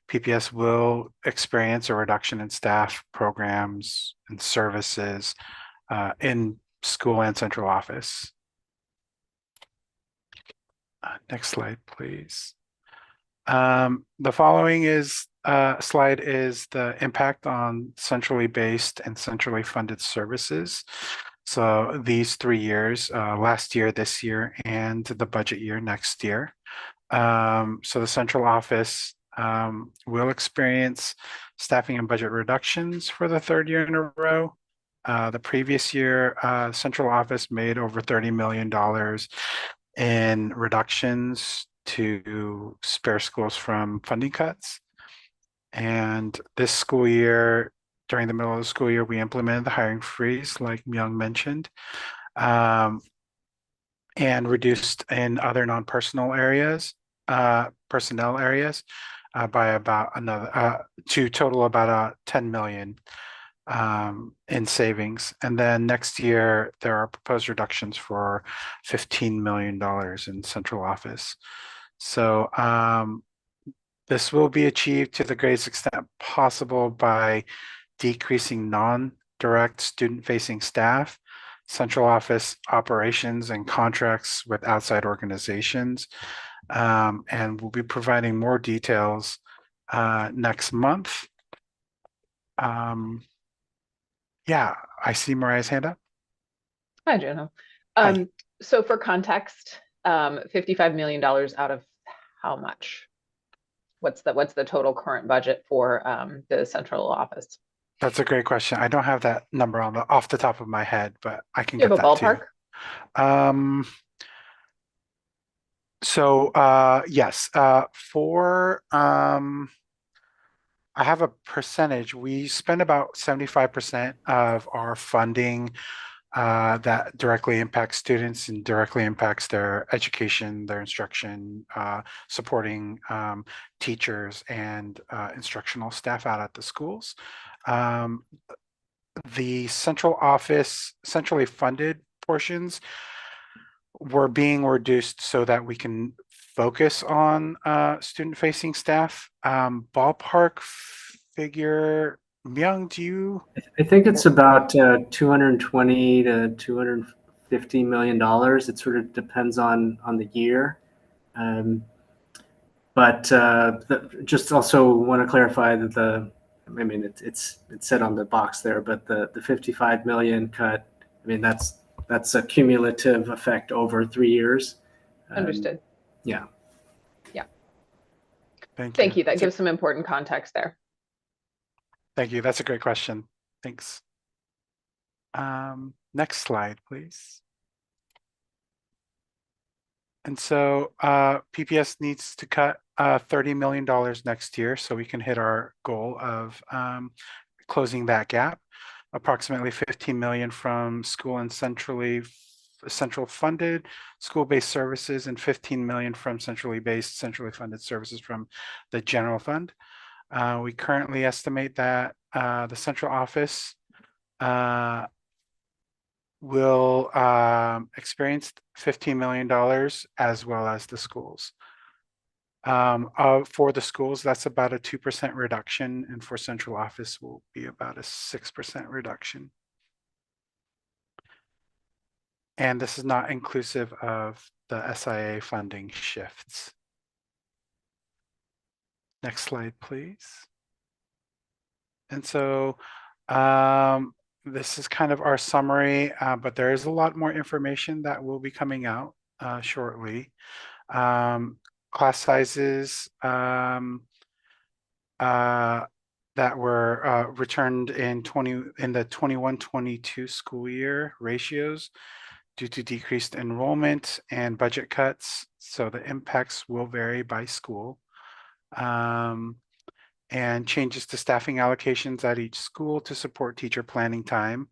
PPS will experience a reduction in staff, programs, and services in school and central office. Next slide, please. The following slide is the impact on centrally based and centrally funded services. So these 3 years, last year, this year, and the budget year next year. So the central office will experience staffing and budget reductions for the 3rd year in a row. The previous year, central office made over $30 million in reductions to spare schools from funding cuts. And this school year, during the middle of the school year, we implemented the hiring freeze, like Myung mentioned, and reduced in other non-personnel areas, personnel areas, by about another to total about 10 million in savings. And then next year, there are proposed reductions for $15 million in central office. So this will be achieved to the greatest extent possible by decreasing non-direct student-facing staff, central office operations, and contracts with outside organizations. And we'll be providing more details next month. Yeah, I see Mariah's hand up. Hi, Juno. Hi. So for context, $55 million out of how much? What's the total current budget for the central office? That's a great question. I don't have that number off the top of my head, but I can Do you get have a that to you. ballpark? Yes, I have a percentage. We spend about 75% of our funding that directly impacts students and directly impacts their education, their instruction, supporting teachers and instructional staff out at the schools. The central office, centrally funded portions were being reduced so that we can focus on student-facing staff. Ballpark figure, Myung, do you? I think it's about 220 to 250 million dollars. It sort of depends on the year. But just also want to clarify that I mean, it's said on the box there, but the 55 million cut, I mean, that's a cumulative effect over 3 years. Understood. Yeah. Yeah. Thank you. That gives some important context there. Thank you. That's a great question. Thanks. Next slide, please. And so PPS needs to cut $30 million next year so we can hit our goal of closing that gap. Approximately 15 million from school and central funded school-based services, and 15 million from centrally based, centrally funded services from the general fund. We currently estimate that the central office will experience $15 million as well as the schools. For the schools, that's about a 2% reduction, and for central office will be about a 6% reduction. And this is not inclusive of the SIA funding shifts. Next slide, please. And so this is kind of our summary, but there is a lot more information that will be coming out shortly. Class sizes that were returned in the 21-22 school year ratios due to decreased enrollment and budget cuts. So the impacts will vary by school. And changes to staffing allocations at each school to support teacher planning time.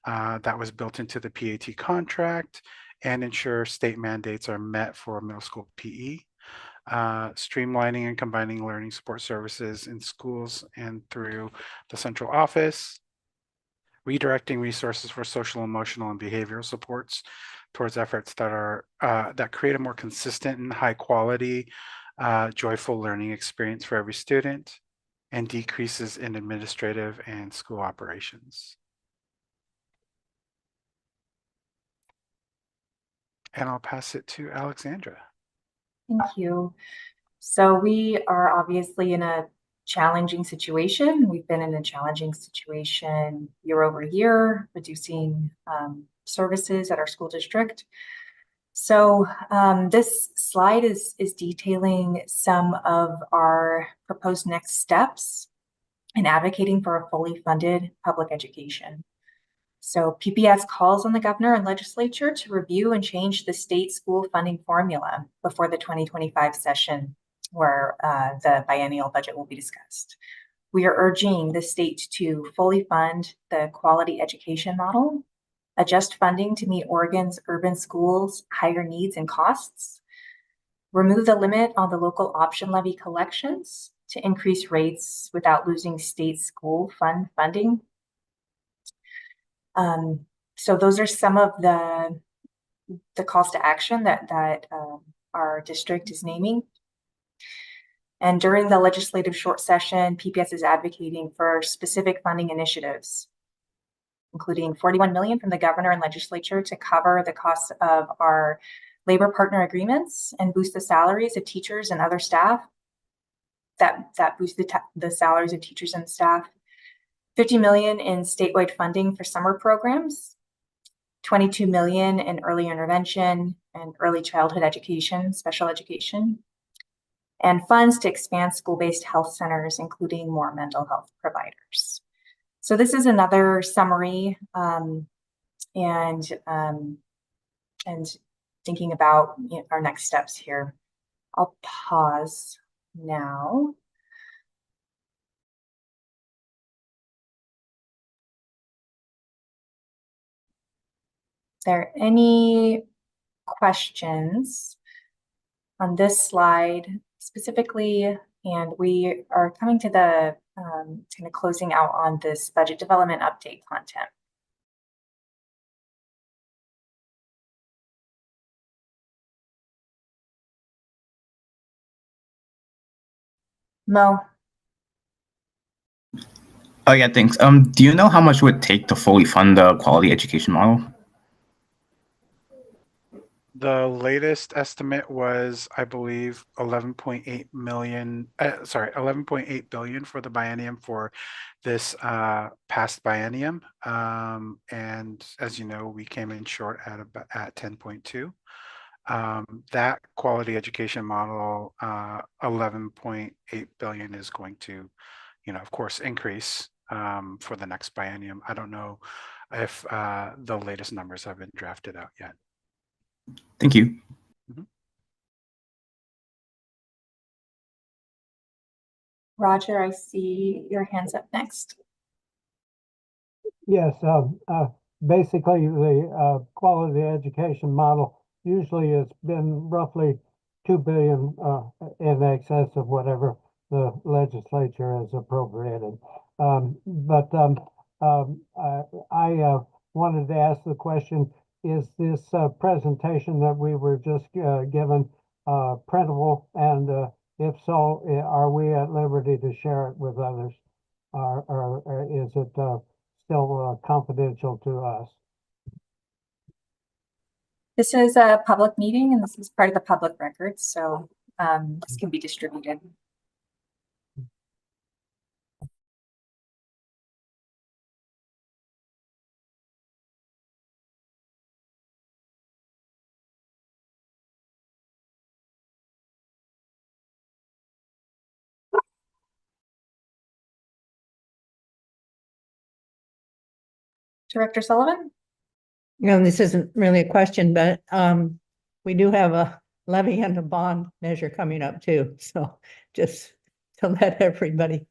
That was built into the PAT contract and ensure state mandates are met for middle school PE. Streamlining and combining learning support services in schools and through the central office. Redirecting resources for social, emotional, and behavioral supports towards efforts that are that create a more consistent and high quality, joyful learning experience for every student, and decreases in administrative and school operations. And I'll pass it to Alexandra. Thank you. So we are obviously in a challenging situation. We've been in a challenging situation year over year, reducing services at our school district. So this slide is detailing some of our proposed next steps in advocating for a fully funded public education. So PPS calls on the governor and legislature to review and change the state school funding formula before the 2025 session, where the biennial budget will be discussed. We are urging the state to fully fund the quality education model, adjust funding to meet Oregon's urban schools' higher needs and costs, remove the limit on the local option levy collections to increase rates without losing state school fund funding. So those are some of the calls to action that our district is naming. And during the legislative short session, PPS is advocating for specific funding initiatives, including $41 million from the governor and legislature to cover the costs of our labor partner agreements and boost the salaries of teachers and other staff. That boosts the salaries of teachers and staff. $50 million in statewide funding for summer programs, $22 million in early intervention and early childhood education, special education, and funds to expand school-based health centers, including more mental health providers. So this is another summary and thinking about our next steps here. I'll pause now. Are there any questions on this slide specifically? And we are coming to the kind of closing out on this budget development update content. Mo. Oh yeah, thanks. Do you know how much it would take to fully fund the quality education model? The latest estimate was, I believe, 11.8 million, 11.8 billion for the biennium for this past biennium. And as you know, we came in short at 10.2. That quality education model, 11.8 billion is going to, of course, increase for the next biennium. I don't know if the latest numbers have been drafted out yet. Thank you. Roger, I see your hands up next. Yes, basically the quality education model usually has been roughly 2 billion in excess of whatever the legislature has appropriated. I wanted to ask the question, is this presentation that we were just given printable? And if so, are we at liberty to share it with others? Or is it still confidential to us? This is a public meeting and this is part of the public record, so this can be distributed. Director Sullivan? This isn't really a question, but we do have a levy and the bond measure coming up too. So just to let everybody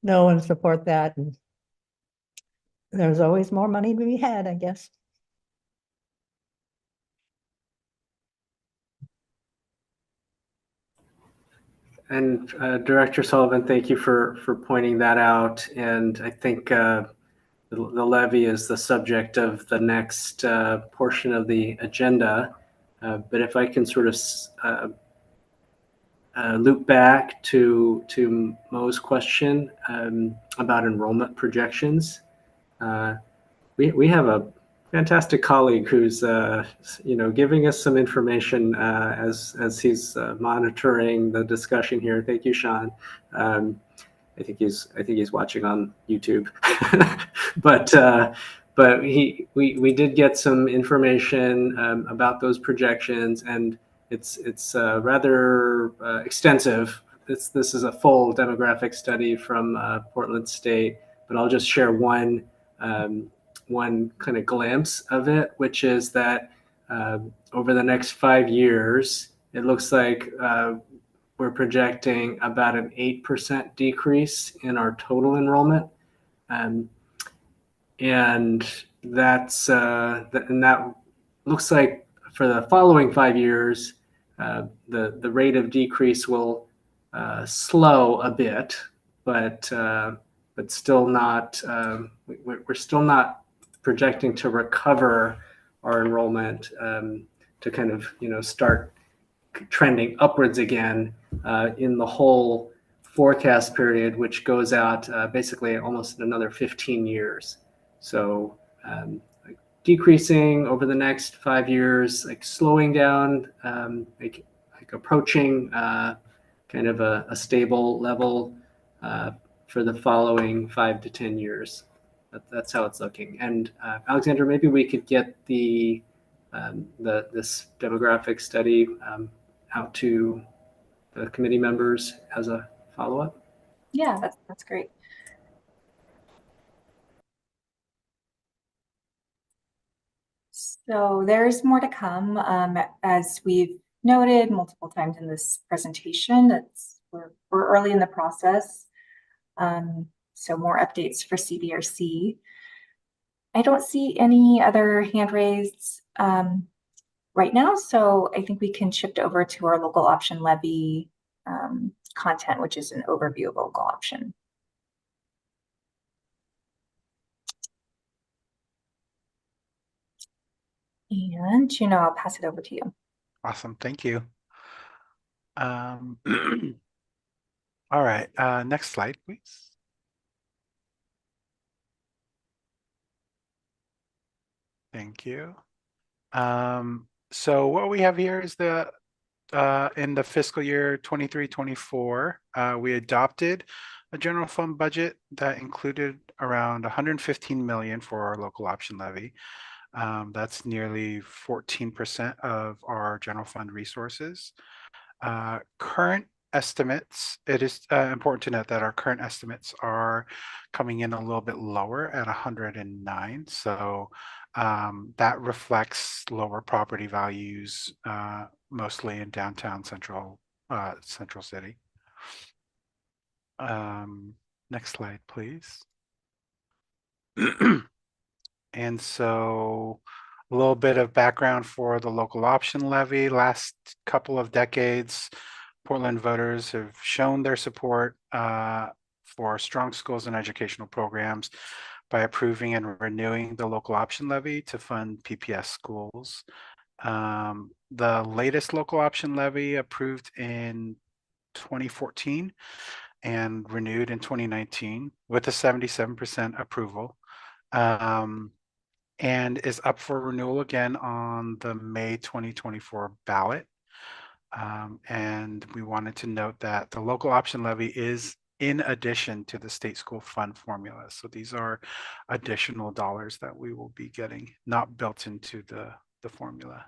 know and support that. And there's always more money to be had, I guess. And Director Sullivan, thank you for pointing that out. And I think the levy is the subject of the next portion of the agenda. But if I can sort of loop back to Mo's question about enrollment projections. We have a fantastic colleague who's giving us some information as he's monitoring the discussion here. Thank you, Sean. I think he's watching on YouTube, but we did get some information about those projections, and it's rather extensive. This is a full demographic study from Portland State, but I'll just share one kind of glimpse of it, which is that over the next 5 years, it looks like we're projecting about an 8% decrease in our total enrollment. And that looks like for the following 5 years, the rate of decrease will slow a bit, but still not, we're still not projecting to recover our enrollment to kind of, start trending upwards again in the whole forecast period, which goes out basically almost another 15 years. So like decreasing over the next 5 years, like slowing down, like approaching kind of a stable level for the following 5 to 10 years. That's how it's looking. And Alexandra, maybe we could get this demographic study out to the committee members as a follow-up. Yeah, that's great. So there's more to come. As we've noted multiple times in this presentation, we're early in the process. So more updates for CBRC. I don't see any other hand raised right now, so I think we can shift over to our local option levy content, which is an overview of local option. And Juno, I'll pass it over to you. Awesome, thank you. All right, next slide, please. Thank you. So what we have here is in the fiscal year 23-24, we adopted a general fund budget that included around 115 million for our local option levy. That's nearly 14% of our general fund resources. Current estimates, it is important to note that our current estimates are coming in a little bit lower at 109. So that reflects lower property values, mostly in downtown Central City. Next slide, please. And so a little bit of background for the local option levy. Last couple of decades, Portland voters have shown their support for strong schools and educational programs by approving and renewing the local option levy to fund PPS schools. The latest local option levy approved in 2014 and renewed in 2019 with a 77% approval. And is up for renewal again on the May 2024 ballot. And we wanted to note that the local option levy is in addition to the state school fund formula. So these are additional dollars that we will be getting, not built into the formula.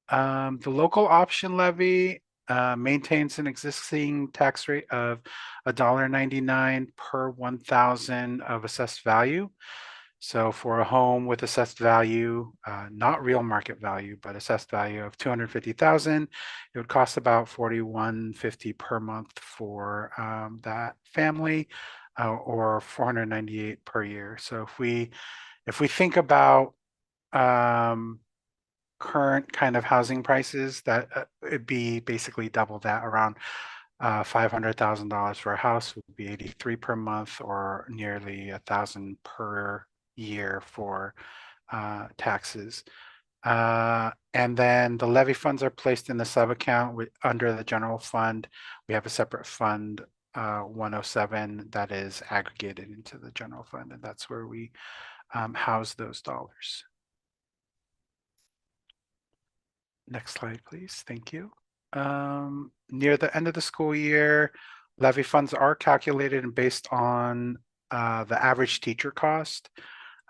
The local option levy maintains an existing tax rate of $1.99 per 1,000 of assessed value. So for a home with assessed value, not real market value, but assessed value of 250,000, it would cost about 4150 per month for that family, or 498 per year. So if we think about current kind of housing prices, that it'd be basically double that, around $500,000 for a house would be 83 per month, or nearly 1,000 per year for taxes. And then the levy funds are placed in the sub account under the general fund. We have a separate fund, 107, that is aggregated into the general fund, and that's where we house those dollars. Next slide, please. Thank you. Near the end of the school year, levy funds are calculated and based on the average teacher cost.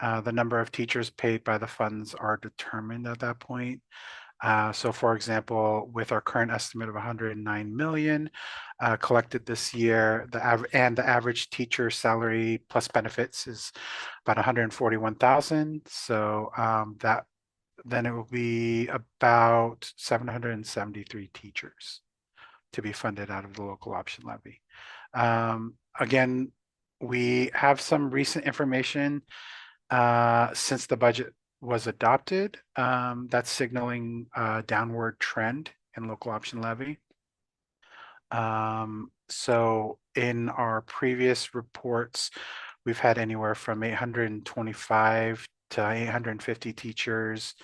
The number of teachers paid by the funds are determined at that point. So for example, with our current estimate of 109 million collected this year, the average teacher salary plus benefits is about 141,000. So then it will be about 773 teachers to be funded out of the local option levy. Again, we have some recent information since the budget was adopted that's signaling a downward trend in local option levy. So in our previous reports, we've had anywhere from 825 to 850 teachers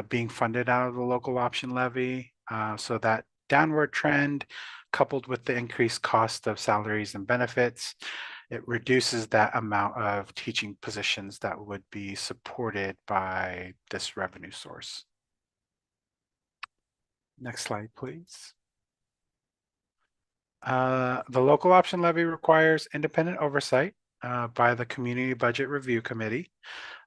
being funded out of the local option levy. So that downward trend, coupled with the increased cost of salaries and benefits, it reduces that amount of teaching positions that would be supported by this revenue source. Next slide, please. The local option levy requires independent oversight by the Community Budget Review Committee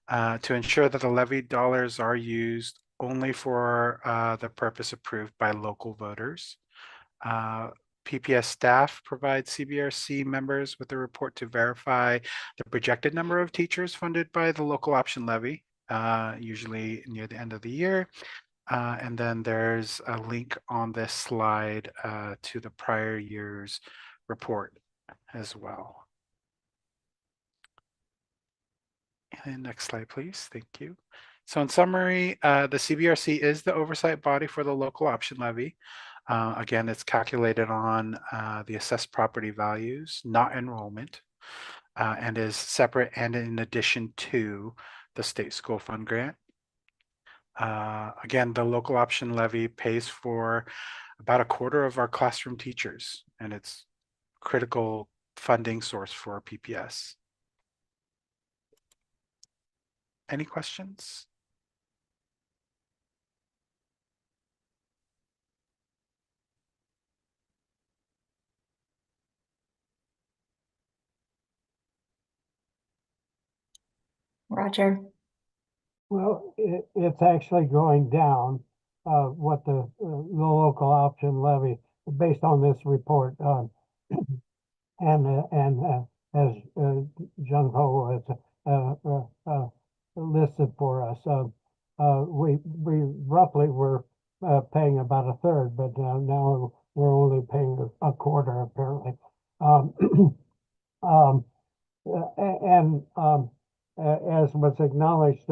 to ensure that the levy dollars are used only for the purpose approved by local voters. PPS staff provides CBRC members with a report to verify the projected number of teachers funded by the local option levy, usually near the end of the year. And then there's a link on this slide to the prior year's report as well. And next slide, please. Thank you. So in summary, the CBRC is the oversight body for the local option levy. Again, it's calculated on the assessed property values, not enrollment, and is separate and in addition to the state school fund grant. Again, the local option levy pays for about a quarter of our classroom teachers, and it's critical funding source for PPS. Any questions? Roger. Well, it's actually going down, what the local option levy, based on this report, and as John Ho has listed for us, we roughly were paying about a third, but now we're only paying a quarter apparently. As was acknowledged,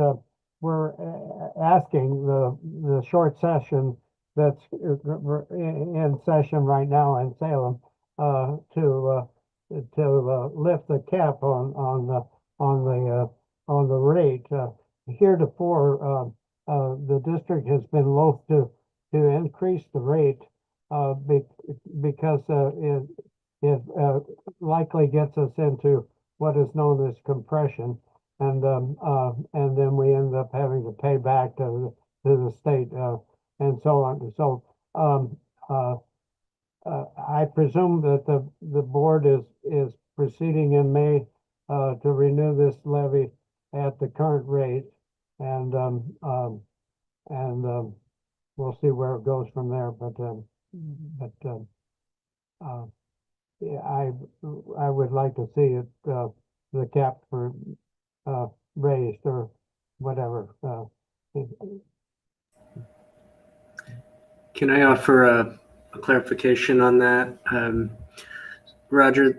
we're asking the short session that's in session right now in Salem to lift the cap on the rate. Heretofore, the district has been loath to increase the rate because it likely gets us into what is known as compression, and then we end up having to pay back to the state and so on. So I presume that the board is proceeding in May to renew this levy at the current rate, and we'll see where it goes from there. Yeah, I would like to see it the cap for raised or whatever. Can I offer a clarification on that? Roger,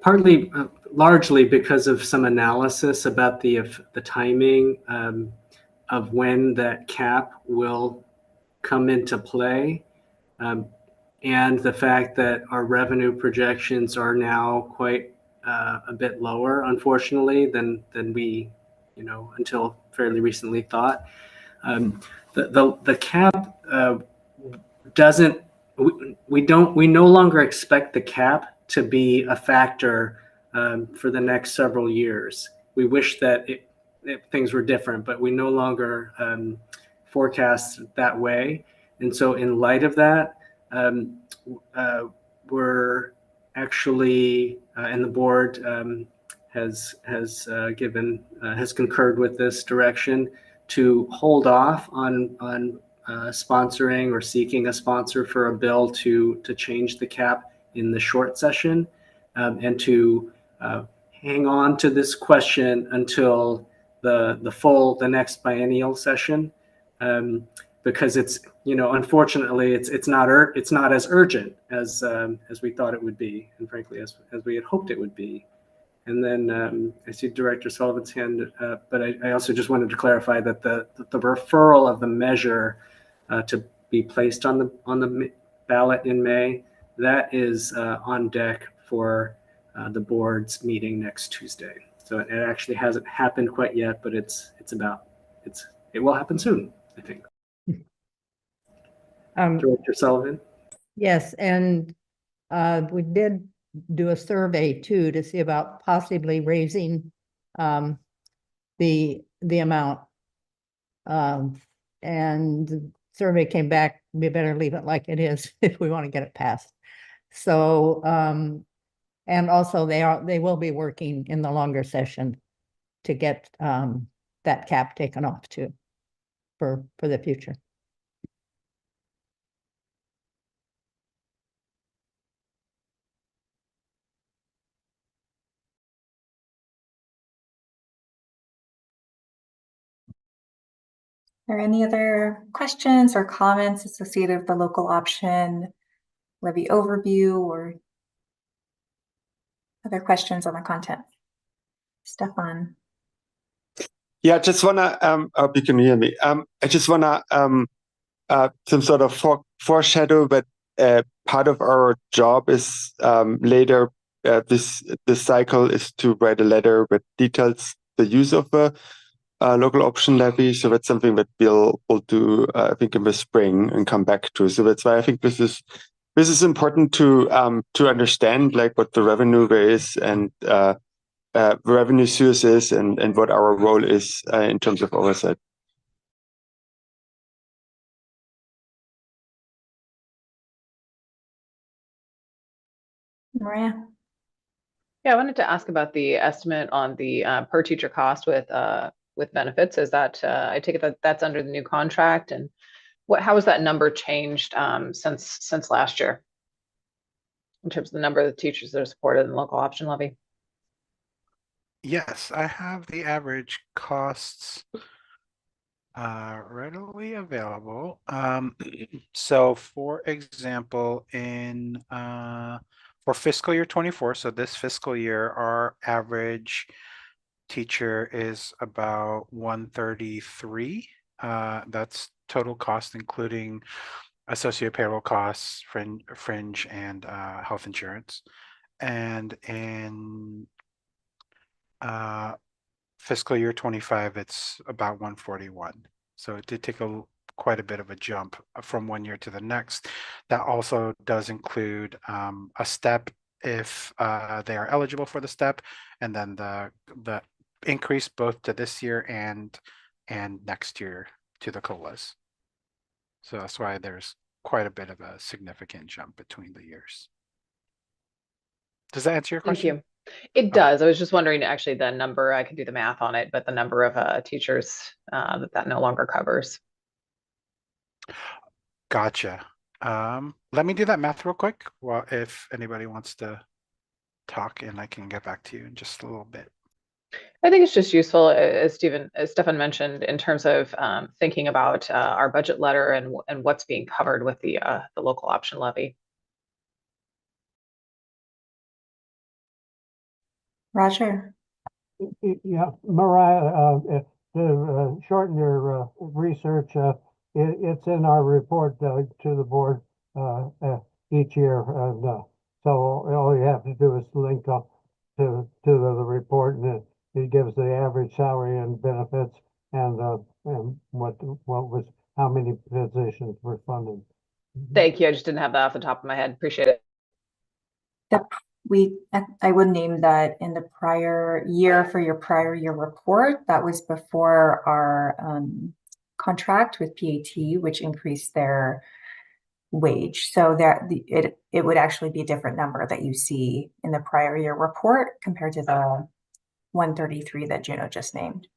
partly, largely because of some analysis about the timing of when that cap will come into play, and the fact that our revenue projections are now quite a bit lower, unfortunately, than we, until fairly recently thought. The cap doesn't. We no longer expect the cap to be a factor for the next several years. We wish that things were different, but we no longer forecast that way. And so, in light of that, we're actually, and the board has concurred with this direction to hold off on sponsoring or seeking a sponsor for a bill to change the cap in the short session, and to hang on to this question until the next biennial session, because it's, unfortunately it's not as urgent as we thought it would be, and frankly as we had hoped it would be. And then I see Director Sullivan's hand, but I also just wanted to clarify that the referral of the measure to be placed on the ballot in May, that is on deck for the board's meeting next Tuesday. So it actually hasn't happened quite yet, but it will happen soon, I think. Director Sullivan? Yes, and we did do a survey too to see about possibly raising the amount. And the survey came back, we better leave it like it is if we want to get it passed. So and also they will be working in the longer session to get that cap taken off too for the future. Are there any other questions or comments associated with the local option levy overview or other questions on the content? Stefan. Yeah, I just wanna hope you can hear me. I just wanna some sort of foreshadow that part of our job is later this cycle is to write a letter that details the use of a local option levy. So that's something that we'll do I think in the spring and come back to. So that's why I think this is important to understand, like what the revenue is and revenue source is and what our role is in terms of oversight. Maria. Yeah, I wanted to ask about the estimate on the per teacher cost with benefits. Is that I take it that's under the new contract, and how has that number changed since last year in terms of the number of the teachers that are supported in the local option levy? Yes, I have the average costs readily available. So for example, for fiscal year 24, so this fiscal year, our average teacher is about 133. That's total cost, including associated payroll costs, fringe, and health insurance. And in fiscal year 25, it's about 141. So it did take quite a bit of a jump from one year to the next. That also does include a step if they are eligible for the step, and then the increase both to this year and next year to the COLAs. So that's why there's quite a bit of a significant jump between the years. Does that answer your question? Thank you. It does. I was just wondering, actually, the number, I could do the math on it, but the number of teachers that no longer covers. Gotcha. Let me do that math real quick. Well, if anybody wants to talk, and I can get back to you in just a little bit. I think it's just useful, as Stefan mentioned, in terms of thinking about our budget letter and what's being covered with the local option levy. Roger. Yeah, Mariah, to shorten your research, it's in our report to the board each year, and so all you have to do is link up to the report, and it gives the average salary and benefits, and how many positions were funded. Thank you. I just didn't have that off the top of my head. Appreciate it. I would name that in the prior year for your prior year report. That was before our contract with PAT, which increased their wage. So that it would actually be a different number that you see in the prior year report compared to the 133 that Juno just named.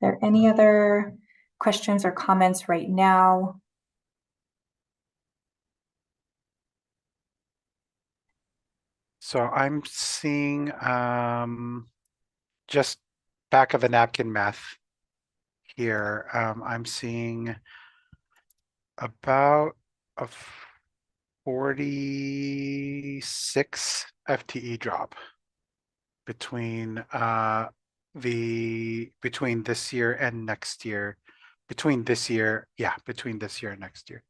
Are there any other questions or comments right now? So I'm seeing just back of the napkin math here. I'm seeing about a 46 FTE drop between between this year and next year. Between this year and next year.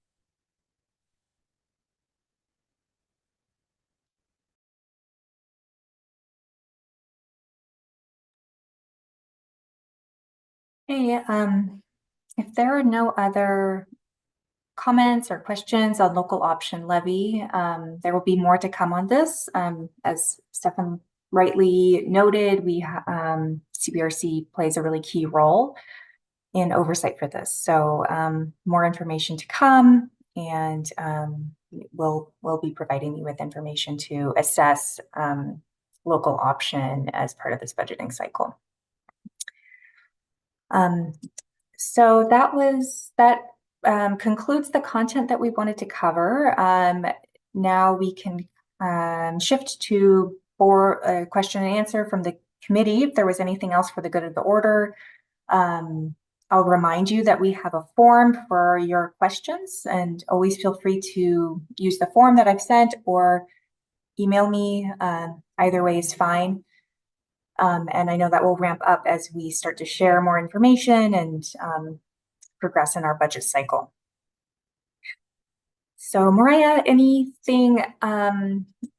Hey, if there are no other comments or questions on local option levy, there will be more to come on this. As Stefan rightly noted, CBRC plays a really key role in oversight for this. So more information to come, and we'll be providing you with information to assess local option as part of this budgeting cycle. So that concludes the content that we wanted to cover. Now we can shift to a question and answer from the committee. If there was anything else for the good of the order, I'll remind you that we have a form for your questions, and always feel free to use the form that I've sent or email me. Either way is fine. And I know that will ramp up as we start to share more information and progress in our budget cycle. So Mariah, anything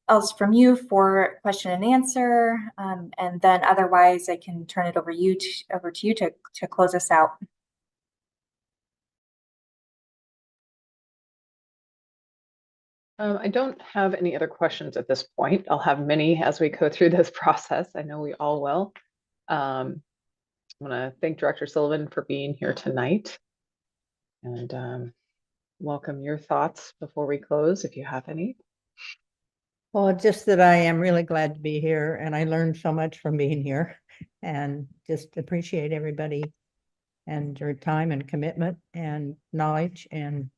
else from you for question and answer? And then otherwise I can turn it over to you to close us out. I don't have any other questions at this point. I'll have many as we go through this process. I know we all will. I want to thank Director Sullivan for being here tonight, and welcome your thoughts before we close, if you have any. Well, just that I am really glad to be here, and I learned so much from being here, and just appreciate everybody and your time and commitment and knowledge, and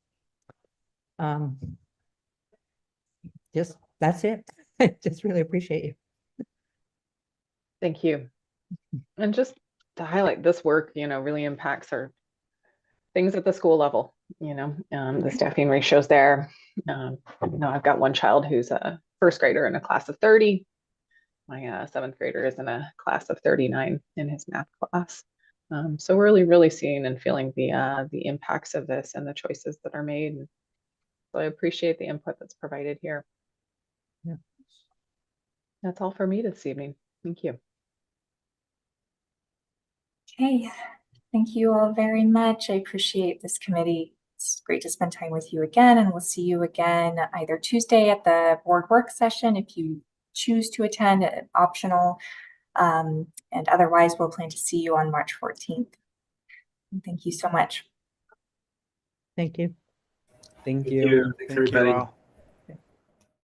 just that's it. I just really appreciate you. Thank you. And just to highlight, this work, really impacts our things at the school level. The staffing ratios there. I've got one child who's a first grader in a class of 30. My seventh grader is in a class of 39 in his math class. So we're really seeing and feeling the impacts of this and the choices that are made. So I appreciate the input that's provided here. Yeah. That's all for me this evening. Thank you. Okay, thank you all very much. I appreciate this committee. It's great to spend time with you again, and we'll see you again either Tuesday at the board work session if you choose to attend, optional, and otherwise we'll plan to see you on March 14th. And thank you so much. Thank you. Thank you. Thanks, everybody. Thank you all.